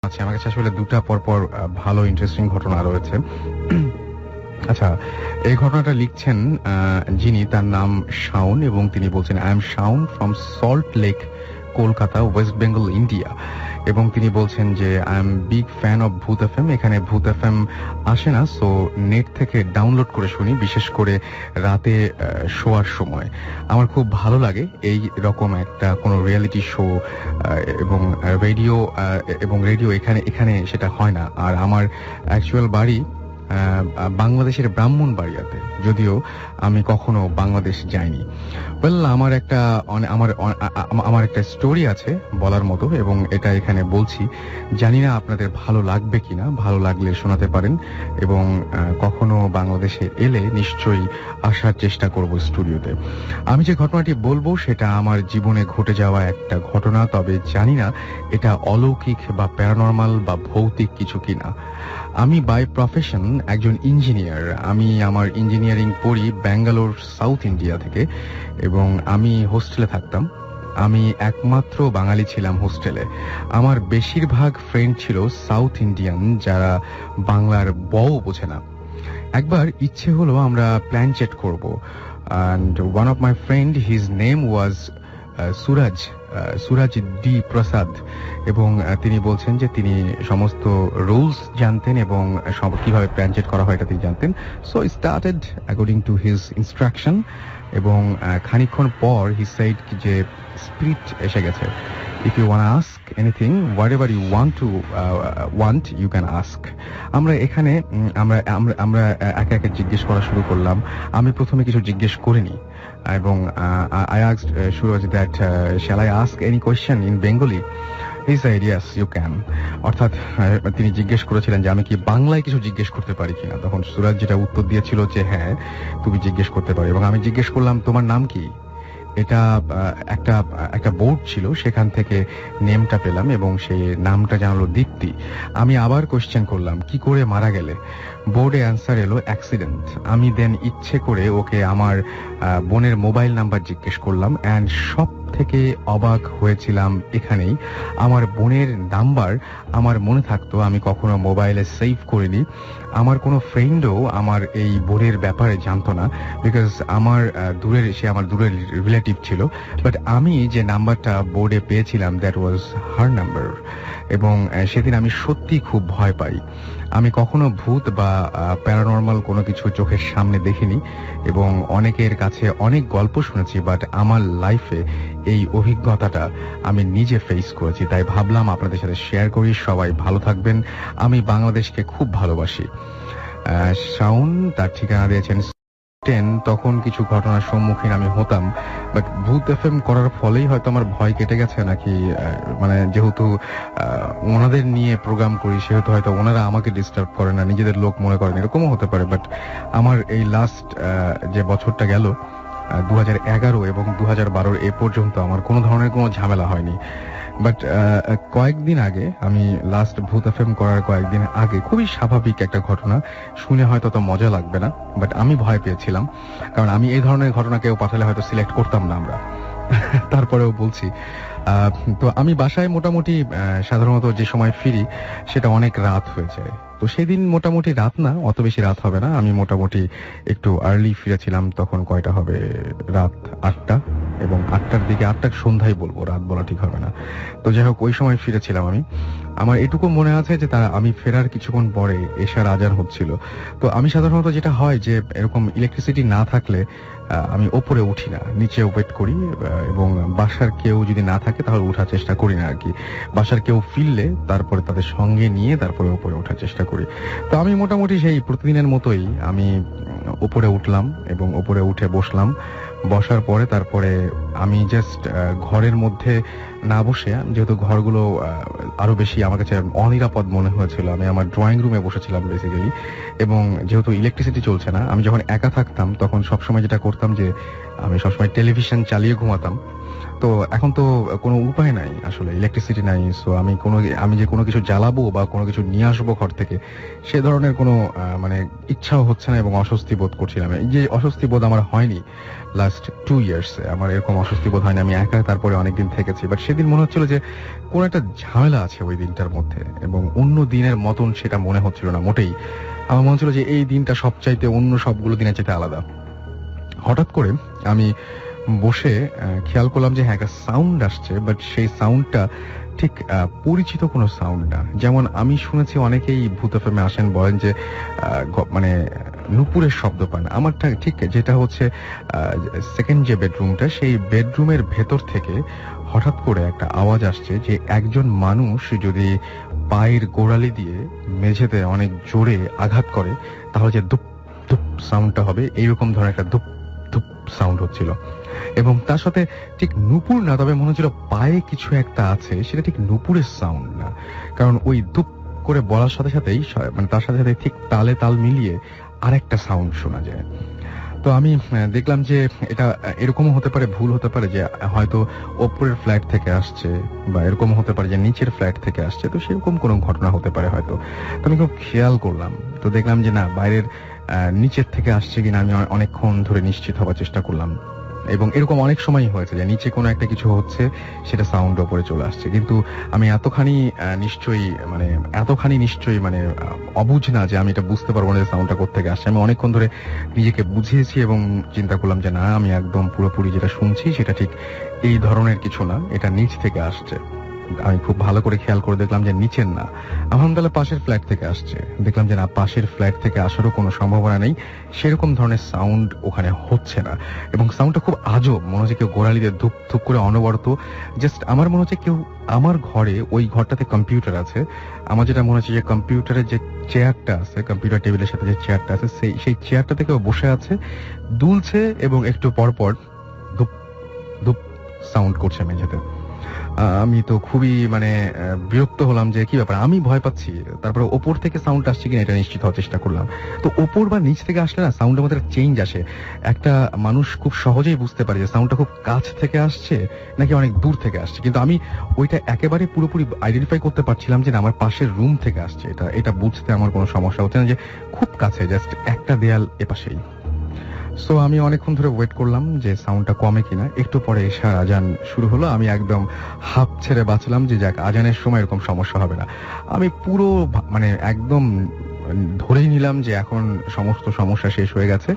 আচ্ছা, আমার কাছে আসলে ২ টা পরপর ভালো ইন্টারেস্টিং ঘটনা রয়েছে। আচ্ছা, এই ঘটনাটা লিখছেন যিনি তার নাম শাওন এবং তিনি বলছেন, "I am Shaun from Salt Lake, Kolkata, West Bengal, India." এবং তিনি বলছেন যে, "I am big fan of ভূত এফএম। এখানে ভূত এফএম আসে না, সো নেট থেকে ডাউনলোড করে শুনি, বিশেষ করে রাতে শোয়ার সময়। আমার খুব ভালো লাগে এই রকম একটা কোনো রিয়েলিটি শো এবং রেডিও এবং রেডিও এখানে সেটা হয় না। আর আমার অ্যাকচুয়াল বাড়ি বাংলাদেশের ব্রাহ্মণবাড়িয়াতে, যদিও আমি কখনো বাংলাদেশ যাইনি। ওয়েল, আমার একটা স্টোরি আছে বলার মতো এবং এটা এখানে বলছি। জানি না আপনাদের ভালো লাগবে কিনা, ভালো লাগলে শোনাতে পারেন এবং কখনো বাংলাদেশে এলে নিশ্চয়ই আসার চেষ্টা করব স্টুডিওতে। আমি যে ঘটনাটি বলবো সেটা আমার জীবনে ঘটে যাওয়া একটা ঘটনা, তবে জানি না এটা অলৌকিক বা প্যারানরমাল বা ভৌতিক কিছু কিনা। আমি বাই প্রফেশন একজন ইঞ্জিনিয়ার। আমি আমার ইঞ্জিনিয়ারিং পড়ি ব্যাঙ্গালোর, সাউথ ইন্ডিয়া থেকে এবং আমি হোস্টেলে থাকতাম। আমি একমাত্র বাঙালি ছিলাম হোস্টেলে। আমার বেশিরভাগ ফ্রেন্ড ছিল সাউথ ইন্ডিয়ান, যারা বাংলার বও বোঝে না। একবার ইচ্ছে হলো আমরা প্ল্যান চেট করব, and one of my friend, his name was Suraj D Prasad, এবং তিনি বলছেন যে তিনি সমস্ত রুলস জানতেন এবং কিভাবে প্ল্যান চেট করা হয় এটা তিনি জানতেন। So started according to his instruction এবং খানিকক্ষণ পর হি সেড যে স্পিরিট এসে গেছে। If you want ask anything, whatever you want you can ask. আমরা এখানে আমরা আমরা আমরা একে একে জিজ্ঞেস করা শুরু করলাম। আমি প্রথমে কিছু জিজ্ঞেস করিনি এবং I asked Suraj that shall I ask any question in Bengali? He said yes you can. অর্থাৎ তিনি জিজ্ঞেস করেছিলেন যে আমি কি বাংলায় কিছু জিজ্ঞেস করতে পারি কিনা। তখন সুরাজ যেটা উত্তর দিয়েছিল যে হ্যাঁ, তুমি জিজ্ঞেস করতে পারো। এবং আমি জিজ্ঞেস করলাম, তোমার নাম কি? এটা একটা একটা বোর্ড ছিল, সেখান থেকে নেমটা পেলাম এবং সেই নামটা জানালো দীপ্তি। আমি আবার কোশ্চেন করলাম, কি করে মারা গেলে? বোর্ডে অ্যান্সার এলো অ্যাক্সিডেন্ট। আমি দেন ইচ্ছে করে ওকে আমার বোনের মোবাইল নাম্বার জিজ্ঞেস করলাম, অ্যান্ড সব থেকে অবাক হয়েছিলাম এখানেই। আমার বোনের নাম্বার আমার মনে থাকতো, আমি কখনো মোবাইলে সেভ করিনি। আমার কোনো ফ্রেন্ডও আমার এই বোনের ব্যাপারে জানতো না, বিকজ সে আমার দূরের রিলেটিভ ছিল। বাট আমি যে নাম্বারটা বোর্ডে পেয়েছিলাম, দ্যাট ওয়াজ হার নাম্বার। এবং সেদিন আমি সত্যি খুব ভয় পাই। আমি কখনো ভূত বা প্যারানরমাল কোনো কিছু চোখের সামনে দেখিনি এবং অনেকের কাছে অনেক গল্প শুনেছি, বাট আমার লাইফে এই অভিজ্ঞতাটা আমি নিজে ফেস করেছি। তাই ভাবলাম আপনাদের সাথে শেয়ার করি। সবাই ভালো থাকবেন। আমি বাংলাদেশকে খুব ভালোবাসি। শাওন তার ঠিকানা দিয়েছেন 10। তখন কিছু ঘটনার সম্মুখীন আমি হতাম, বাট ভূত এফএম করার ফলেই হয়তো আমার ভয় কেটে গেছে নাকি, মানে যেহেতু ওনাদের নিয়ে প্রোগ্রাম করি সেহেতু হয়তো ওনারা আমাকে ডিস্টার্ব করে না, নিজেদের লোক মনে করেন, এরকমও হতে পারে। বাট আমার এই লাস্ট যে বছরটা গেল 2011 এবং 2012 এ পর্যন্ত আমার কোনো ধরনের কোনো ঝামেলা হয়নি। বাট কয়েকদিন আগে, আমি লাস্ট ভূত এফএম করার কয়েকদিন আগে, খুবই স্বাভাবিক একটা ঘটনা, শুনে হয়তো তো মজা লাগবে না, বাট আমি ভয় পেয়েছিলাম। কারণ আমি এই ধরনের ঘটনা কেউ পাঠালে হয়তো সিলেক্ট করতাম না আমরা। তারপরেও বলছি, তো আমি বাসায় মোটামুটি সাধারণত যে সময় ফিরি সেটা অনেক রাত হয়ে যায়। তো সেদিন মোটামুটি রাত না, অত বেশি রাত হবে না, আমি মোটামুটি একটু আর্লি ফিরেছিলাম। তখন কয়টা হবে, রাত 8টা, এবং 8টার দিকে, 8টার সন্ধ্যায় বলবো, রাত বলা ঠিক হবে না। তো যাই হোক, ওই সময় ফিরেছিলাম আমি। আমার এটুকু মনে আছে যে আমি ফেরার কিছুক্ষণ পরে এশার আজান হচ্ছিল। তো আমি সাধারণত যেটা হয় যে এরকম ইলেকট্রিসিটি না থাকলে আমি ওপরে উঠি না, নিচে ওয়েট করি, এবং বাসার কেউ যদি না থাকে তাহলে ওঠার চেষ্টা করি না আর কি। বাসার কেউ ফিরলে তারপরে তাদের সঙ্গে নিয়ে তারপরে ওপরে ওঠার চেষ্টা করি। তো আমি মোটামুটি সেই প্রতিদিনের মতোই আমি উপরে উঠলাম এবং উপরে উঠে বসলাম। বসার পরে তারপরে আমি জাস্ট ঘরের মধ্যে না বসে, যেহেতু ঘরগুলো আরো বেশি আমার কাছে অনিরাপদ মনে হয়েছিল, আমি আমার ড্রয়িং রুমে বসেছিলাম বেসিক্যালি। এবং যেহেতু ইলেকট্রিসিটি চলছে না, আমি যখন একা থাকতাম তখন সবসময় যেটা করতাম যে আমি সবসময় টেলিভিশন চালিয়ে ঘুমাতাম। তো এখন তো কোনো উপায় নাই, আসলে ইলেকট্রিসিটি নাই। সো আমি যে কোনো কিছু জ্বালাবো বা কোনো কিছু নিয়ে আসবো ঘর থেকে, সে ধরনের কোনো মানে ইচ্ছাও হচ্ছে না এবং অস্বস্তি বোধ করছিলাম। এই যে অস্বস্তি বোধ আমার হয়নি লাস্ট 2 ইয়ার্স, আমার এরকম অস্বস্তি বোধ হয়নি। আমি একা তারপরে অনেকদিন থেকেছি, বাট সেদিন মনে হচ্ছিল যে কোনো একটা ঝামেলা আছে ওই দিনটার মধ্যে, এবং অন্য দিনের মতন সেটা মনে হচ্ছিল না মোটেই। আমার মনে হচ্ছিল যে এই দিনটা সবচাইতে অন্য সবগুলো দিনের চাইতে আলাদা। হঠাৎ করে আমি বসে খেয়াল করলাম যে হ্যাঁ, একটা সাউন্ড আসছে, বাট সেই সাউন্ডটা ঠিক পরিচিত কোনো সাউন্ড না। যেমন আমি শুনেছি অনেকেই ভূত এফএমে আসেন, বলেন যে মানে নুপুরের শব্দ পান। আমারটা ঠিক যেটা হচ্ছে সেকেন্ড যে বেডরুমটা, সেই বেডরুমের ভেতর থেকে হঠাৎ করে একটা আওয়াজ আসছে যে একজন মানুষ যদি পায়ের গোড়ালি দিয়ে মেঝেতে অনেক জোরে আঘাত করে তাহলে যে দুপ দুপ সাউন্ডটা হবে, এইরকম ধরনের একটা দুপ ধুপ সাউন্ড হচ্ছিল। এবং তার সাথে ঠিক নুপুর না, তবে মনে হচ্ছিল পায়ে কিছু একটা আছে, সেটা ঠিক নুপুরের সাউন্ড না, কারণ ওই ধুপ করে বলার সাথে সাথেই মানে তার সাথে সাথে ঠিক তালে তাল মিলিয়ে আরেকটা সাউন্ড শোনা যায়। তো আমি দেখলাম যে এটা এরকমও হতে পারে, ভুল হতে পারে যে হয়তো ওপরের ফ্ল্যাট থেকে আসছে, বা এরকম হতে পারে যে নিচের ফ্ল্যাট থেকে আসছে। তো সেরকম কোনো ঘটনা হতে পারে হয়তো। তো আমি খুব খেয়াল করলাম, তো দেখলাম যে না, বাইরের নিচের থেকে আসছে কিনা আমি অনেকক্ষণ ধরে নিশ্চিত হওয়ার চেষ্টা করলাম, এবং এরকম অনেক সময়ই হয়েছে যে নিচে কোনো একটা কিছু হচ্ছে, সেটা সাউন্ড ওপরে চলে আসছে। কিন্তু আমি এতখানি নিশ্চয়ই মানে অবুঝ না যে আমি এটা বুঝতে পারবো না যে সাউন্ডটা কোত্থেকে আসছে। আমি অনেকক্ষণ ধরে নিজেকে বুঝিয়েছি এবং চিন্তা করলাম যে না, আমি একদম পুরোপুরি যেটা শুনছি সেটা ঠিক এই ধরনের কিছু না, এটা নিচ থেকে আসছে। আমি খুব ভালো করে খেয়াল করে দেখলাম যে নিচের না, আলহামদুলিল্লাহ পাশের ফ্ল্যাট থেকে আসছে। দেখলাম যে না, পাশের ফ্ল্যাট থেকে আসারও কোনো সম্ভাবনা নেই, সেরকম ধরনের সাউন্ড ওখানে হচ্ছে না। এবং সাউন্ডটা খুব আজব, মনে হচ্ছে কেউ গোড়ালি দিয়ে ধুপ ধুপ করে অনবরত, জাস্ট আমার মনে হচ্ছে কেউ আমার ঘরে, ওই ঘরটাতে কম্পিউটার আছে, আমার যেটা মনে হচ্ছে যে কম্পিউটারের যে চেয়ারটা আছে, কম্পিউটার টেবিলের সাথে যে চেয়ারটা আছে, সেই চেয়ারটাতে কেউ বসে আছে, দুলছে এবং একটু পর পর ধুপ ধুপ সাউন্ড করছে মেঝেতে। আমি তো খুবই মানে বিরক্ত হলাম যে কি ব্যাপার, আমি ভয় পাচ্ছি। তারপরে ওপর থেকে সাউন্ড আসছে কিনা এটা নিশ্চিত হওয়ার চেষ্টা করলাম। তো ওপর বা নিচ থেকে আসলে না, সাউন্ডের মধ্যে চেঞ্জ আসে। একটা মানুষ খুব সহজেই বুঝতে পারে যে সাউন্ডটা খুব কাছ থেকে আসছে নাকি অনেক দূর থেকে আসছে, কিন্তু আমি ওইটা একেবারে পুরোপুরি আইডেন্টিফাই করতে পারছিলাম যে না, আমার পাশের রুম থেকে আসছে। এটা বুঝতে আমার কোনো সমস্যা হচ্ছে না যে খুব কাছে, জাস্ট একটা দেয়াল এপাশেই। সো আমি অনেকক্ষণ ধরে ওয়েট করলাম যে সাউন্ডটা কমে কিনা। একটু পরে এশার আজান শুরু হলো। আমি একদম হাঁপ ছেড়ে বাঁচলাম যে যাক, আজানের সময় এরকম সমস্যা হবে না। আমি পুরো মানে একদম ধরেই নিলাম যে এখন সমস্ত সমস্যা শেষ হয়ে গেছে,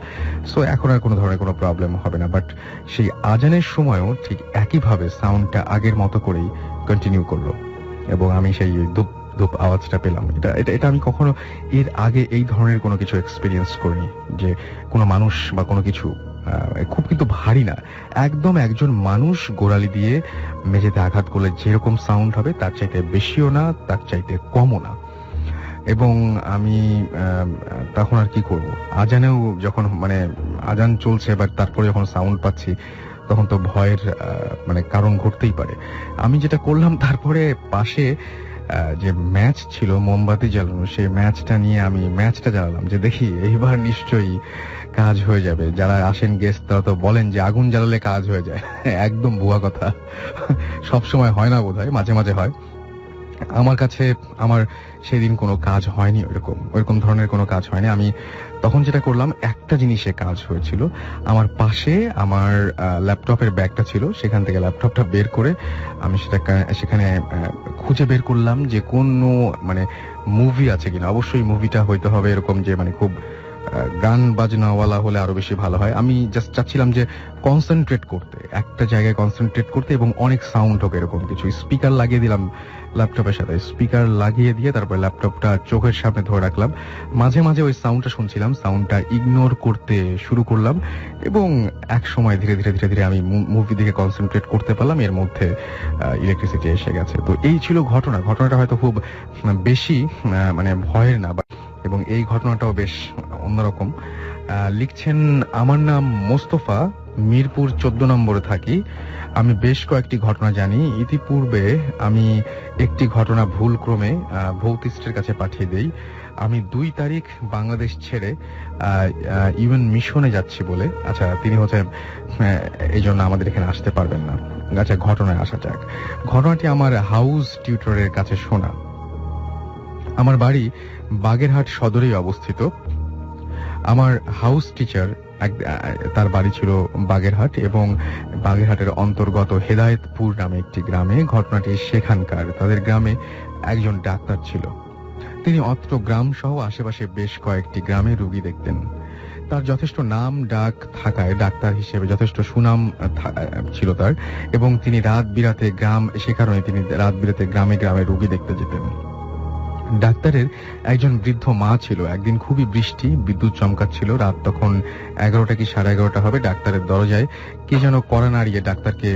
সো এখন আর কোনো ধরনের কোনো প্রবলেম হবে না। বাট সেই আজানের সময়ও ঠিক একইভাবে সাউন্ডটা আগের মতো করেই কন্টিনিউ করলো, এবং আমি সেই ধূপ ধূপ আওয়াজটা পেলাম। এটা এটা এটা আমি কখনো এর আগে এই ধরনের কোনো কিছু এক্সপিরিয়েন্স করিনি, যে কোনো মানুষ বা কোনো কিছু খুব কিন্তু ভারী না, একদম একজন মানুষ গোড়ালি দিয়ে মেঝেতে আঘাত করলে যেরকম সাউন্ড হবে তার চাইতে বেশিও না, তার চাইতে কমও না। এবং আমি তখন আর কি করব, আজানেও যখন মানে আজান চলছে, বাট তারপরে যখন সাউন্ড পাচ্ছি, তখন তো ভয়ের মানে কারণ ঘটতেই পারে। আমি যেটা করলাম, তারপরে পাশে যে ম্যাচ ছিল মোমবাতি জ্বালানো, সেই ম্যাচটা নিয়ে আমি ম্যাচটা জ্বালালাম, যে দেখি এইবার নিশ্চয়ই কাজ হয়ে যাবে। যারা আসেন গেস্ট তারা তো বলেন যে আগুন জ্বালালে কাজ হয়ে যায়। একদম ভুয়া কথা, সব সময় হয় না বোধহয়, মাঝে মাঝে হয়। আমার কাছে আমার সেদিন কোনো কাজ হয়নি, ওইরকম ধরনের কোনো কাজ হয়নি। আমি তখন যেটা করলাম, একটা জিনিসে কাজ হয়েছিল। আমার পাশে আমার ল্যাপটপের ব্যাগটা ছিল, সেখান থেকে ল্যাপটপটা বের করে আমি সেখানে খুঁজে বের করলাম যে কোনো মানে মুভি আছে কিনা। অবশ্যই মুভিটা হইতে হবে এরকম যে মানে খুব গান বাজনাওয়ালা হলে আরো বেশি ভালো হয়। আমি জাস্ট চাচ্ছিলাম যে কনসেন্ট্রেট করতে, একটা জায়গায় কনসেন্ট্রেট করতে, এবং অনেক সাউন্ড হোক এরকম কিছু। স্পিকার লাগিয়ে দিলাম ল্যাপটপের সাথে, স্পিকার লাগিয়ে দিয়ে তারপর ল্যাপটপটা চোখের সামনে ধরে রাখলাম। মাঝে মাঝে ওই সাউন্ডটা শুনছিলাম, সাউন্ডটা ইগনোর করতে শুরু করলাম, এবং এক সময় ধীরে ধীরে ধীরে ধীরে আমি মুভি দিকে কনসেন্ট্রেট করতে পারলাম। এর মধ্যে ইলেকট্রিসিটি এসে গেছে। তো এই ছিল ঘটনাটা হয়তো খুব বেশি মানে ভয়ের না, এবং এই ঘটনাটাও বেশ অন্যরকম। লিখছেন আমার নাম মোস্তফা, মিরপুর 14 নম্বরে থাকি। আমি বেশ কয়েকটি ঘটনা জানি। ইতিপূর্বে আমি একটি ঘটনা ভুলক্রমে ভৌতিস্টের কাছে পাঠিয়ে দেই। আমি 2 তারিখ বাংলাদেশ ছেড়ে ইউএন মিশনে যাচ্ছি বলে। আচ্ছা, তিনি এই জন্য আমাদের এখানে আসতে পারবেন না। আচ্ছা, ঘটনায় আসা যাক। ঘটনাটি আমার হাউস টিউটরের কাছে শোনা। আমার বাড়ি বাগেরহাট সদরেই অবস্থিত। আমার হাউস টিচার তার বাড়ি ছিল বাগেরহাট এবং বাগেরহাটের অন্তর্গত হেদায়েতপুর নামে একটি গ্রামে। ঘটনাটি সেখানকার। তাদের গ্রামে একজন ডাক্তার ছিল। তিনি অত্র গ্রাম সহ আশেপাশে বেশ কয়েকটি গ্রামে রোগী দেখতেন। তার যথেষ্ট নাম ডাক থাকায় ডাক্তার হিসেবে যথেষ্ট সুনাম ছিল তার, এবং তিনি রাত বিরাতে সে কারণে তিনি রাত বিরাতে গ্রামে গ্রামে রোগী দেখতে যেতেন। ডাক্তারের একজন বৃদ্ধ মা ছিল। একদিন খুবই বৃষ্টি, বিদ্যুৎ চমকাচ্ছিল। রাত তখন 11টা কি 11:30 হবে। ডাক্তারের দরজায় কে যেন কড়া নাড়িয়ে ডাক্তারকে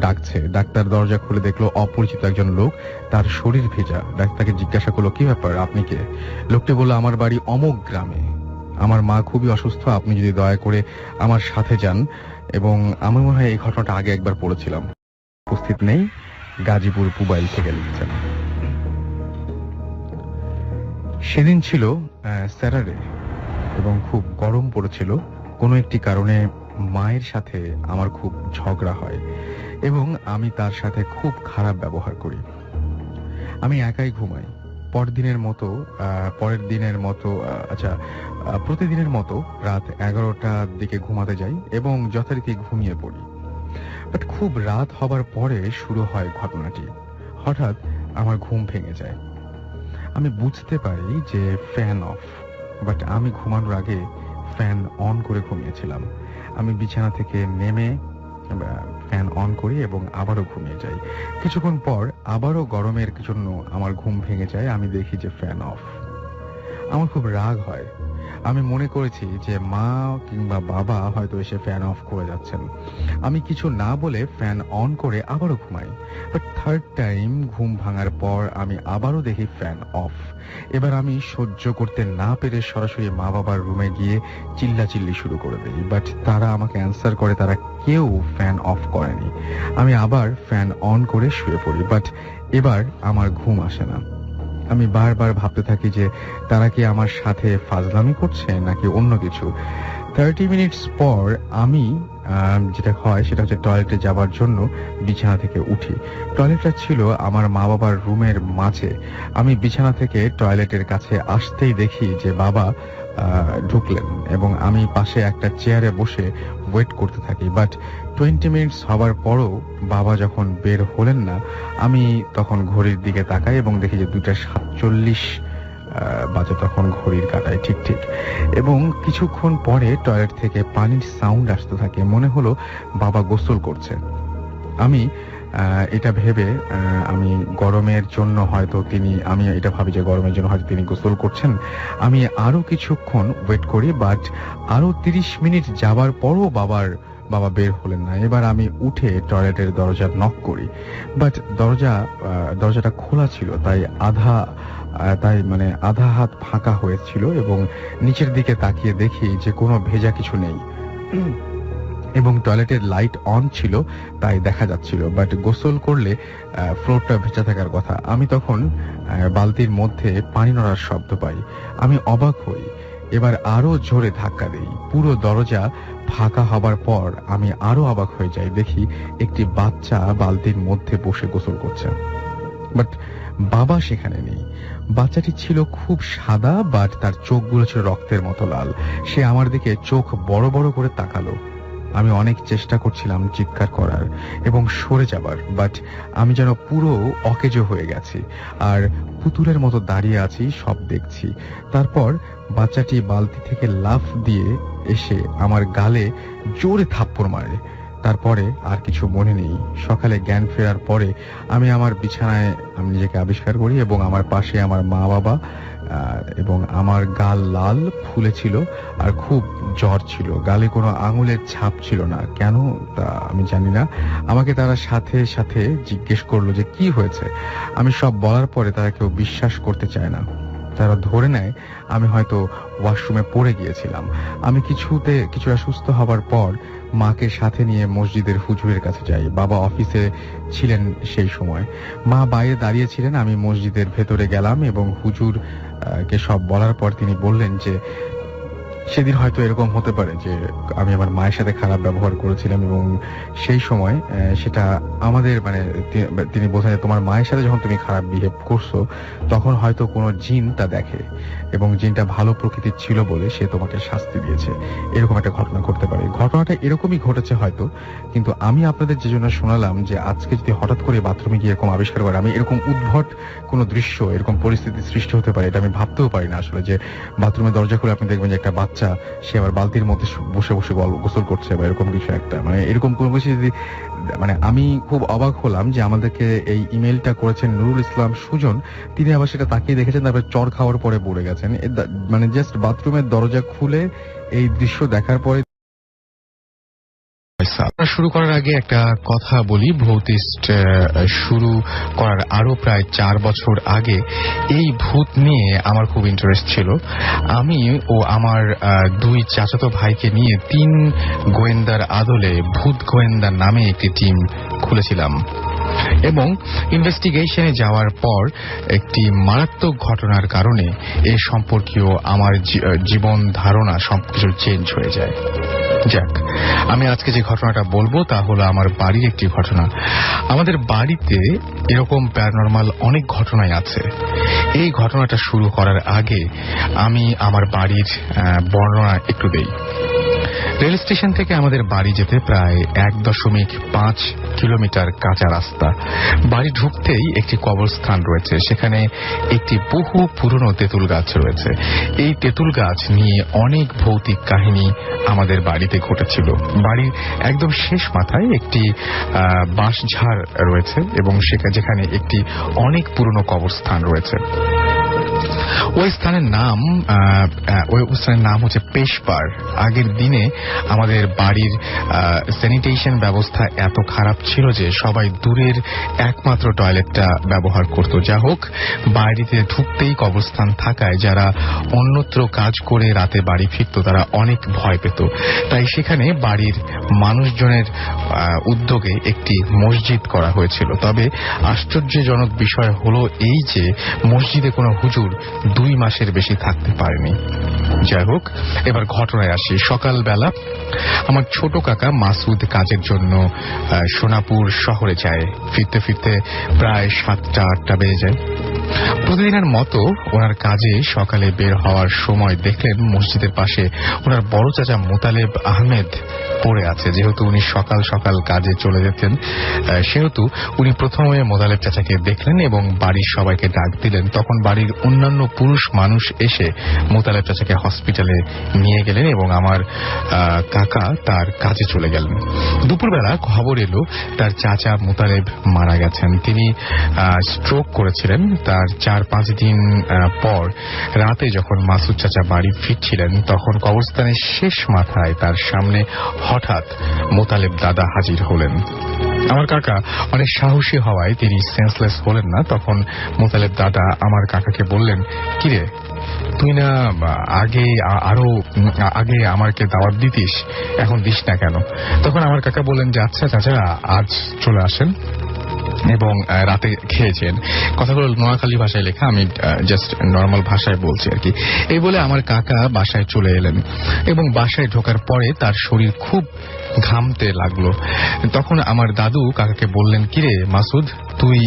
ডাকছে। ডাক্তার দরজা খুলে দেখলো অপরিচিত একজন লোক, তার শরীর ভেজা। ডাক্তারকে জিজ্ঞাসা করলো, কি ব্যাপার, আপনি কে? লোকটি বলল, আমার বাড়ি অমুক গ্রামে, আমার মা খুবই অসুস্থ, আপনি যদি দয়া করে আমার সাথে যান। এবং আমার মনে হয় এই ঘটনাটা আগে একবার পড়েছিলাম। উপস্থিত নেই, গাজীপুর পুবাইল থেকে লিখছেন। সেদিন ছিল স্যাটারডে এবং খুব গরম পড়েছিল। কোনো একটি কারণে মায়ের সাথে আমার খুব ঝগড়া হয় এবং আমি তার সাথে খুব খারাপ ব্যবহার করি। আমি একাই ঘুমাই। প্রতিদিনের মতো রাত 11টার দিকে ঘুমাতে যাই এবং যথারীতি ঘুমিয়ে পড়ি। বাট খুব রাত হবার পরে শুরু হয় ঘটনাটি। হঠাৎ আমার ঘুম ভেঙে যায়। আমি বুঝতে পারি যে ফ্যান অফ, বাট আমি ঘুমানোর আগে ফ্যান অন করে ঘুমিয়েছিলাম। আমি বিছানা থেকে নেমে ফ্যান অন করি এবং আবারও ঘুমিয়ে যাই। কিছুক্ষণ পর আবারও গরমের জন্য আমার ঘুম ভেঙে যায়। আমি দেখি যে ফ্যান অফ। আমার খুব রাগ হয়। আমি মনে করেছি যে মা কিংবা বাবা হয়তো এসে ফ্যান অফ করে যাচ্ছেন। আমি কিছু না বলে ফ্যান অন করে আবারও ঘুমাই। বাট থার্ড টাইম ঘুম ভাঙার পর আমি আবারও দেখি ফ্যান অফ। এবার আমি সহ্য করতে না পেরে সরাসরি মা বাবার রুমে গিয়ে চিল্লাচিল্লি শুরু করে দিই। বাট তারা আমাকে অ্যান্সার করে তারা কেউ ফ্যান অফ করেনি। আমি আবার ফ্যান অন করে শুয়ে পড়ি। বাট এবার আমার ঘুম আসে না। আমি বারবার ভাবতে থাকি যে তারা কি আমার সাথে ফাজলামি করছে নাকি অন্য কিছু। 30 মিনিটস পর আমি যেটা হয় সেটা হচ্ছে টয়লেটে যাবার জন্য বিছানা থেকে উঠি। টয়লেটটা ছিল আমার মা বাবার রুমের মাঝে। আমি বিছানা থেকে টয়লেটের কাছে আসতেই দেখি যে বাবা ঢুকলেন এবং আমি পাশে একটা চেয়ারে বসে ওয়েট করতে থাকি। বাট 20 মিনিটস হবার পরও বাবা যখন বের হলেন না, আমি তখন ঘড়ির দিকে তাকাই এবং দেখি যে 2:47 বাজে তখন ঘড়ির কাঁটায় ঠিক এবং কিছুক্ষণ পরে টয়লেট থেকে পানির সাউন্ড আসতে থাকে। মনে হলো বাবা গোসল করছে। আমি এটা ভেবে আমি এটা ভাবি যে গরমের জন্য হয়তো তিনি গোসল করছেন। আমি আরো কিছুক্ষণ ওয়েট করি, বাট আরো 30 মিনিট যাবার পরও বাবা বের হলেন না। এবার আমি উঠে টয়লেটের দরজা নক করি, বাট দরজাটা খোলা ছিল, তাই আধা হাত ফাঁকা হয়েছিল এবং নিচের দিকে তাকিয়ে দেখি যে কোনো ভেজা কিছু নেই এবং টয়লেটের লাইট অন ছিল, তাই দেখা যাচ্ছিল। বাট গোসল করলে ফ্লোরটা ভেজা থাকার কথা। আমি তখন বালতির মধ্যে পানি নড়ার শব্দ পাই। আমি অবাক হই। এবার আরো জোরে ধাক্কা দেই। পুরো দরজা ফাঁকা হবার পর আমি আরো অবাক হয়ে যাই। দেখি একটি বাচ্চা বালতির মধ্যে বসে গোসল করছে, বাট বাবা সেখানে নেই। বাচ্চাটি ছিল খুব সাদা, বাট তার চোখগুলো ছিল রক্তের মতো লাল। সে আমার দিকে চোখ বড় বড় করে তাকালো। আমি অনেক চেষ্টা করছিলাম চিৎকার করার এবং সরে যাবার, বাট আমি যেন পুরো অকেজো হয়ে গেছি আর পুতুলের মতো দাঁড়িয়ে আছি, সব দেখছি। তারপর বাচ্চাটি বালতি থেকে লাফ দিয়ে এসে আমার গালে জোরে থাপ্পড় মারে। তারপরে আর কিছু মনে নেই। সকালে জ্ঞান ফেরার পরে আমি আমার বিছানায় নিজেকে আবিষ্কার করি এবং আমার পাশে আমার মা বাবা, এবং আমার গাল লাল ফুলে ছিল আর খুব জ্বর ছিল। গালে কোনো আঙুলের ছাপ ছিল না, কেন তা আমি জানি না। আমাকে তারা সাথে সাথে জিজ্ঞেস করলো যে কি হয়েছে। আমি সব বলার পরে তারা কেউ বিশ্বাস করতে চায় না। তারা ধরে নেয় আমি হয়তো ওয়াশরুমে পড়ে গিয়েছিলাম। আমি কিছুটা সুস্থ হবার পর মাকে সাথে নিয়ে মসজিদের হুজুরের কাছে যাই। বাবা অফিসে ছিলেন সেই সময়। মা বাইরে দাঁড়িয়েছিলেন, আমি মসজিদের ভেতরে গেলাম এবং হুজুর কে সব বলার পর তিনি বললেন যে সেদিন হয়তো এরকম হতে পারে যে আমি আমার মায়ের সাথে খারাপ ব্যবহার করেছিলাম এবং সেই সময় সেটা আমাদের মানে তিনি বোঝায় তোমার মায়ের সাথে যখন তুমি খারাপ বিহেভ করছো তখন হয়তো কোনো জিন তা দেখে এবং জিনটা ভালো প্রকৃতির ছিল বলে সে তোমাকে শাস্তি দিয়েছে, এরকম একটা ঘটনা ঘটতে পারে। ঘটনাটা এরকমই ঘটেছে হয়তো, কিন্তু আমি আপনাদের যে জন্য শোনালাম যে আজকে যদি হঠাৎ করে বাথরুমে গিয়ে এরকম আবিষ্কার করে, আমি এরকম উদ্ভট কোনো দৃশ্য এরকম পরিস্থিতির সৃষ্টি হতে পারে এটা আমি ভাবতেও পারি না আসলে, যে বাথরুমের দরজা খুলে আপনি দেখবেন যে একটা বাচ্চা সে আবার বালতির মধ্যে বসে বসে গোসল করছে বা এরকম কিছু একটা, মানে এরকম কোনো কিছু যদি, মানে আমি খুব অবাক হলাম যে আমাদেরকে এই ইমেলটা করেছেন নুরুল ইসলাম সুজন, তিনি আবার সেটা তাকিয়ে দেখেছেন, তারপরে চর খাওয়ার পরে পড়ে গেছেন। মানে জাস্ট বাথরুমের দরজা খুলে এই দৃশ্য দেখার পরে। শুরু করার আগে একটা কথা বলি, ভৌতিস্ট শুরু করার আরো প্রায় 4 বছর আগে এই ভূত নিয়ে আমার খুব ইন্টারেস্ট ছিল। আমি ও আমার 2 চাচাতো ভাইকে নিয়ে 3 গোয়েন্দার আদলে ভূত গোয়েন্দা নামে একটি টিম খুলেছিলাম এবং ইনভেস্টিগেশনে যাওয়ার পর একটি মারাত্মক ঘটনার কারণে এ সম্পর্কীয় আমার জীবন ধারণা সবকিছু চেঞ্জ হয়ে যায়। যাক, আমি আজকে যে ঘটনাটা বলবো তা হলো আমার বাড়ির একটি ঘটনা। আমাদের বাড়িতে এরকম প্যারানরমাল অনেক ঘটনাই আছে। এই ঘটনাটা শুরু করার আগে আমি আমার বাড়ির বর্ণনা একটু দেই। রেল স্টেশন থেকে আমাদের বাড়ি যেতে প্রায় 1.5 কিলোমিটার কাঁচা রাস্তা। বাড়ি ঢুকতেই একটি কবরস্থান রয়েছে, সেখানে একটি বহু পুরনো তেঁতুল গাছ রয়েছে। এই তেঁতুল গাছ নিয়ে অনেক ভৌতিক কাহিনী আমাদের বাড়িতে ঘটেছিল। বাড়ির একদম শেষ মাথায় একটি বাঁশঝাড় রয়েছে এবং যেখানে একটি অনেক পুরনো কবরস্থান রয়েছে। ওই স্থানের নাম হচ্ছে পেশপাড়। আগের দিনে আমাদের বাড়ির স্যানিটেশন ব্যবস্থা এত খারাপ ছিল যে সবাই দূরের একমাত্র টয়লেটটা ব্যবহার করত। যা হোক, বাড়িতে ঢুকতেই কবরস্থান থাকায় যারা অন্যত্র কাজ করে রাতে বাড়ি ফিরত তারা অনেক ভয় পেত। তাই সেখানে বাড়ির মানুষজনের উদ্যোগে একটি মসজিদ করা হয়েছিল। তবে আশ্চর্যজনক বিষয় হলো এই যে মসজিদে কোনো হুজুর 2 মাসের বেশি থাকতে পারেনি। যাই হোক, এবার ঘটনায় আসি। সকালবেলা আমার ছোট কাকা মাসুদ কাজের জন্য সোনাপুর শহরে যায়। ফিরতে ফিরতে প্রায় 7টা-8টা বেজে যায়। প্রতিদিনের মতো ওনার কাজে সকালে বের হওয়ার সময় দেখলেন মসজিদের পাশে ওনার বড় চাচা মোতালেব আহমেদ পড়ে আছে। যেহেতু উনি সকাল সকাল কাজে চলে যেতেন সেহেতু উনি প্রথমে মোতালেব চাচাকে দেখলেন এবং বাড়ির সবাইকে ডাক দিলেন। তখন বাড়ির অন্যান্য পুরুষ মানুষ এসে মোতালেব চাচাকে হসপিটালে নিয়ে গেলেন এবং আমার কাকা তার কাজে চলে গেলেন। দুপুরবেলা খবর এলো তার চাচা মোতালেব মারা গেছেন। তিনি স্ট্রোক করেছিলেন। তার 4-5 দিন পর রাতে যখন মাসুদ চাচা বাড়ি ফিরছিলেন তখন কবরস্থানের শেষ মাথায় তার সামনে হঠাৎ মোতালেব দাদা হাজির হলেন। আমার কাকা অনেক সাহসী হওয়ায় তিনি সেন্সলেস হলেন না। তখন মোতালেব দাদা আমার কাকাকে বললেন, কিরে তুই না আগে আমাকে দাওয়াত দিতিস, এখন দিস না কেন? তখন আমার কাকা বললেন যে আচ্ছা চাচা, আজ চলে আসেন এবং রাতে খেয়েছেন। কথাগুলো নোয়াখালী ভাষায় লেখা, আমি জাস্ট নর্মাল ভাষায় বলছি আর কি। এই বলে আমার কাকা বাসায় চলে এলেন এবং বাসায় ঢোকার পরে তার শরীর খুব ঘামতে লাগলো। তখন আমার দাদু কাকাকে বললেন, কিরে মাসুদ, তুই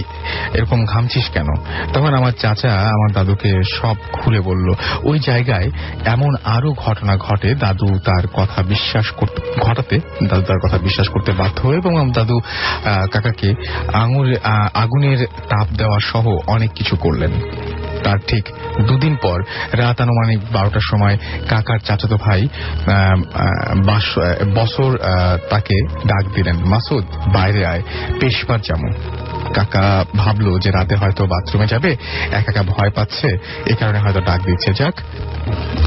এরকম ঘামছিস কেন? তখন আমার চাচা আমার দাদুকে সব খুলে বলল। ওই জায়গায় এমন আরো ঘটনা ঘটে। দাদু তার কথা বিশ্বাস করতে বাধ্য হয়ে এবং আমার দাদু কাকাকে আগুনের তাপ দেওয়া সহ অনেক কিছু করলেন। তার ঠিক 2 দিন পর রাত আনুমানিক 12টার সময় কাকার চাচাতো ভাই বছর তাকে ডাক দিলেন, মাসুদ বাইরে আয়, পেশবার যাবো। কাকা ভাবলো যে রাতে হয়তো বাথরুমে যাবে, একা ভয় পাচ্ছে, এ কারণে হয়তো ডাক দিচ্ছে। যাক,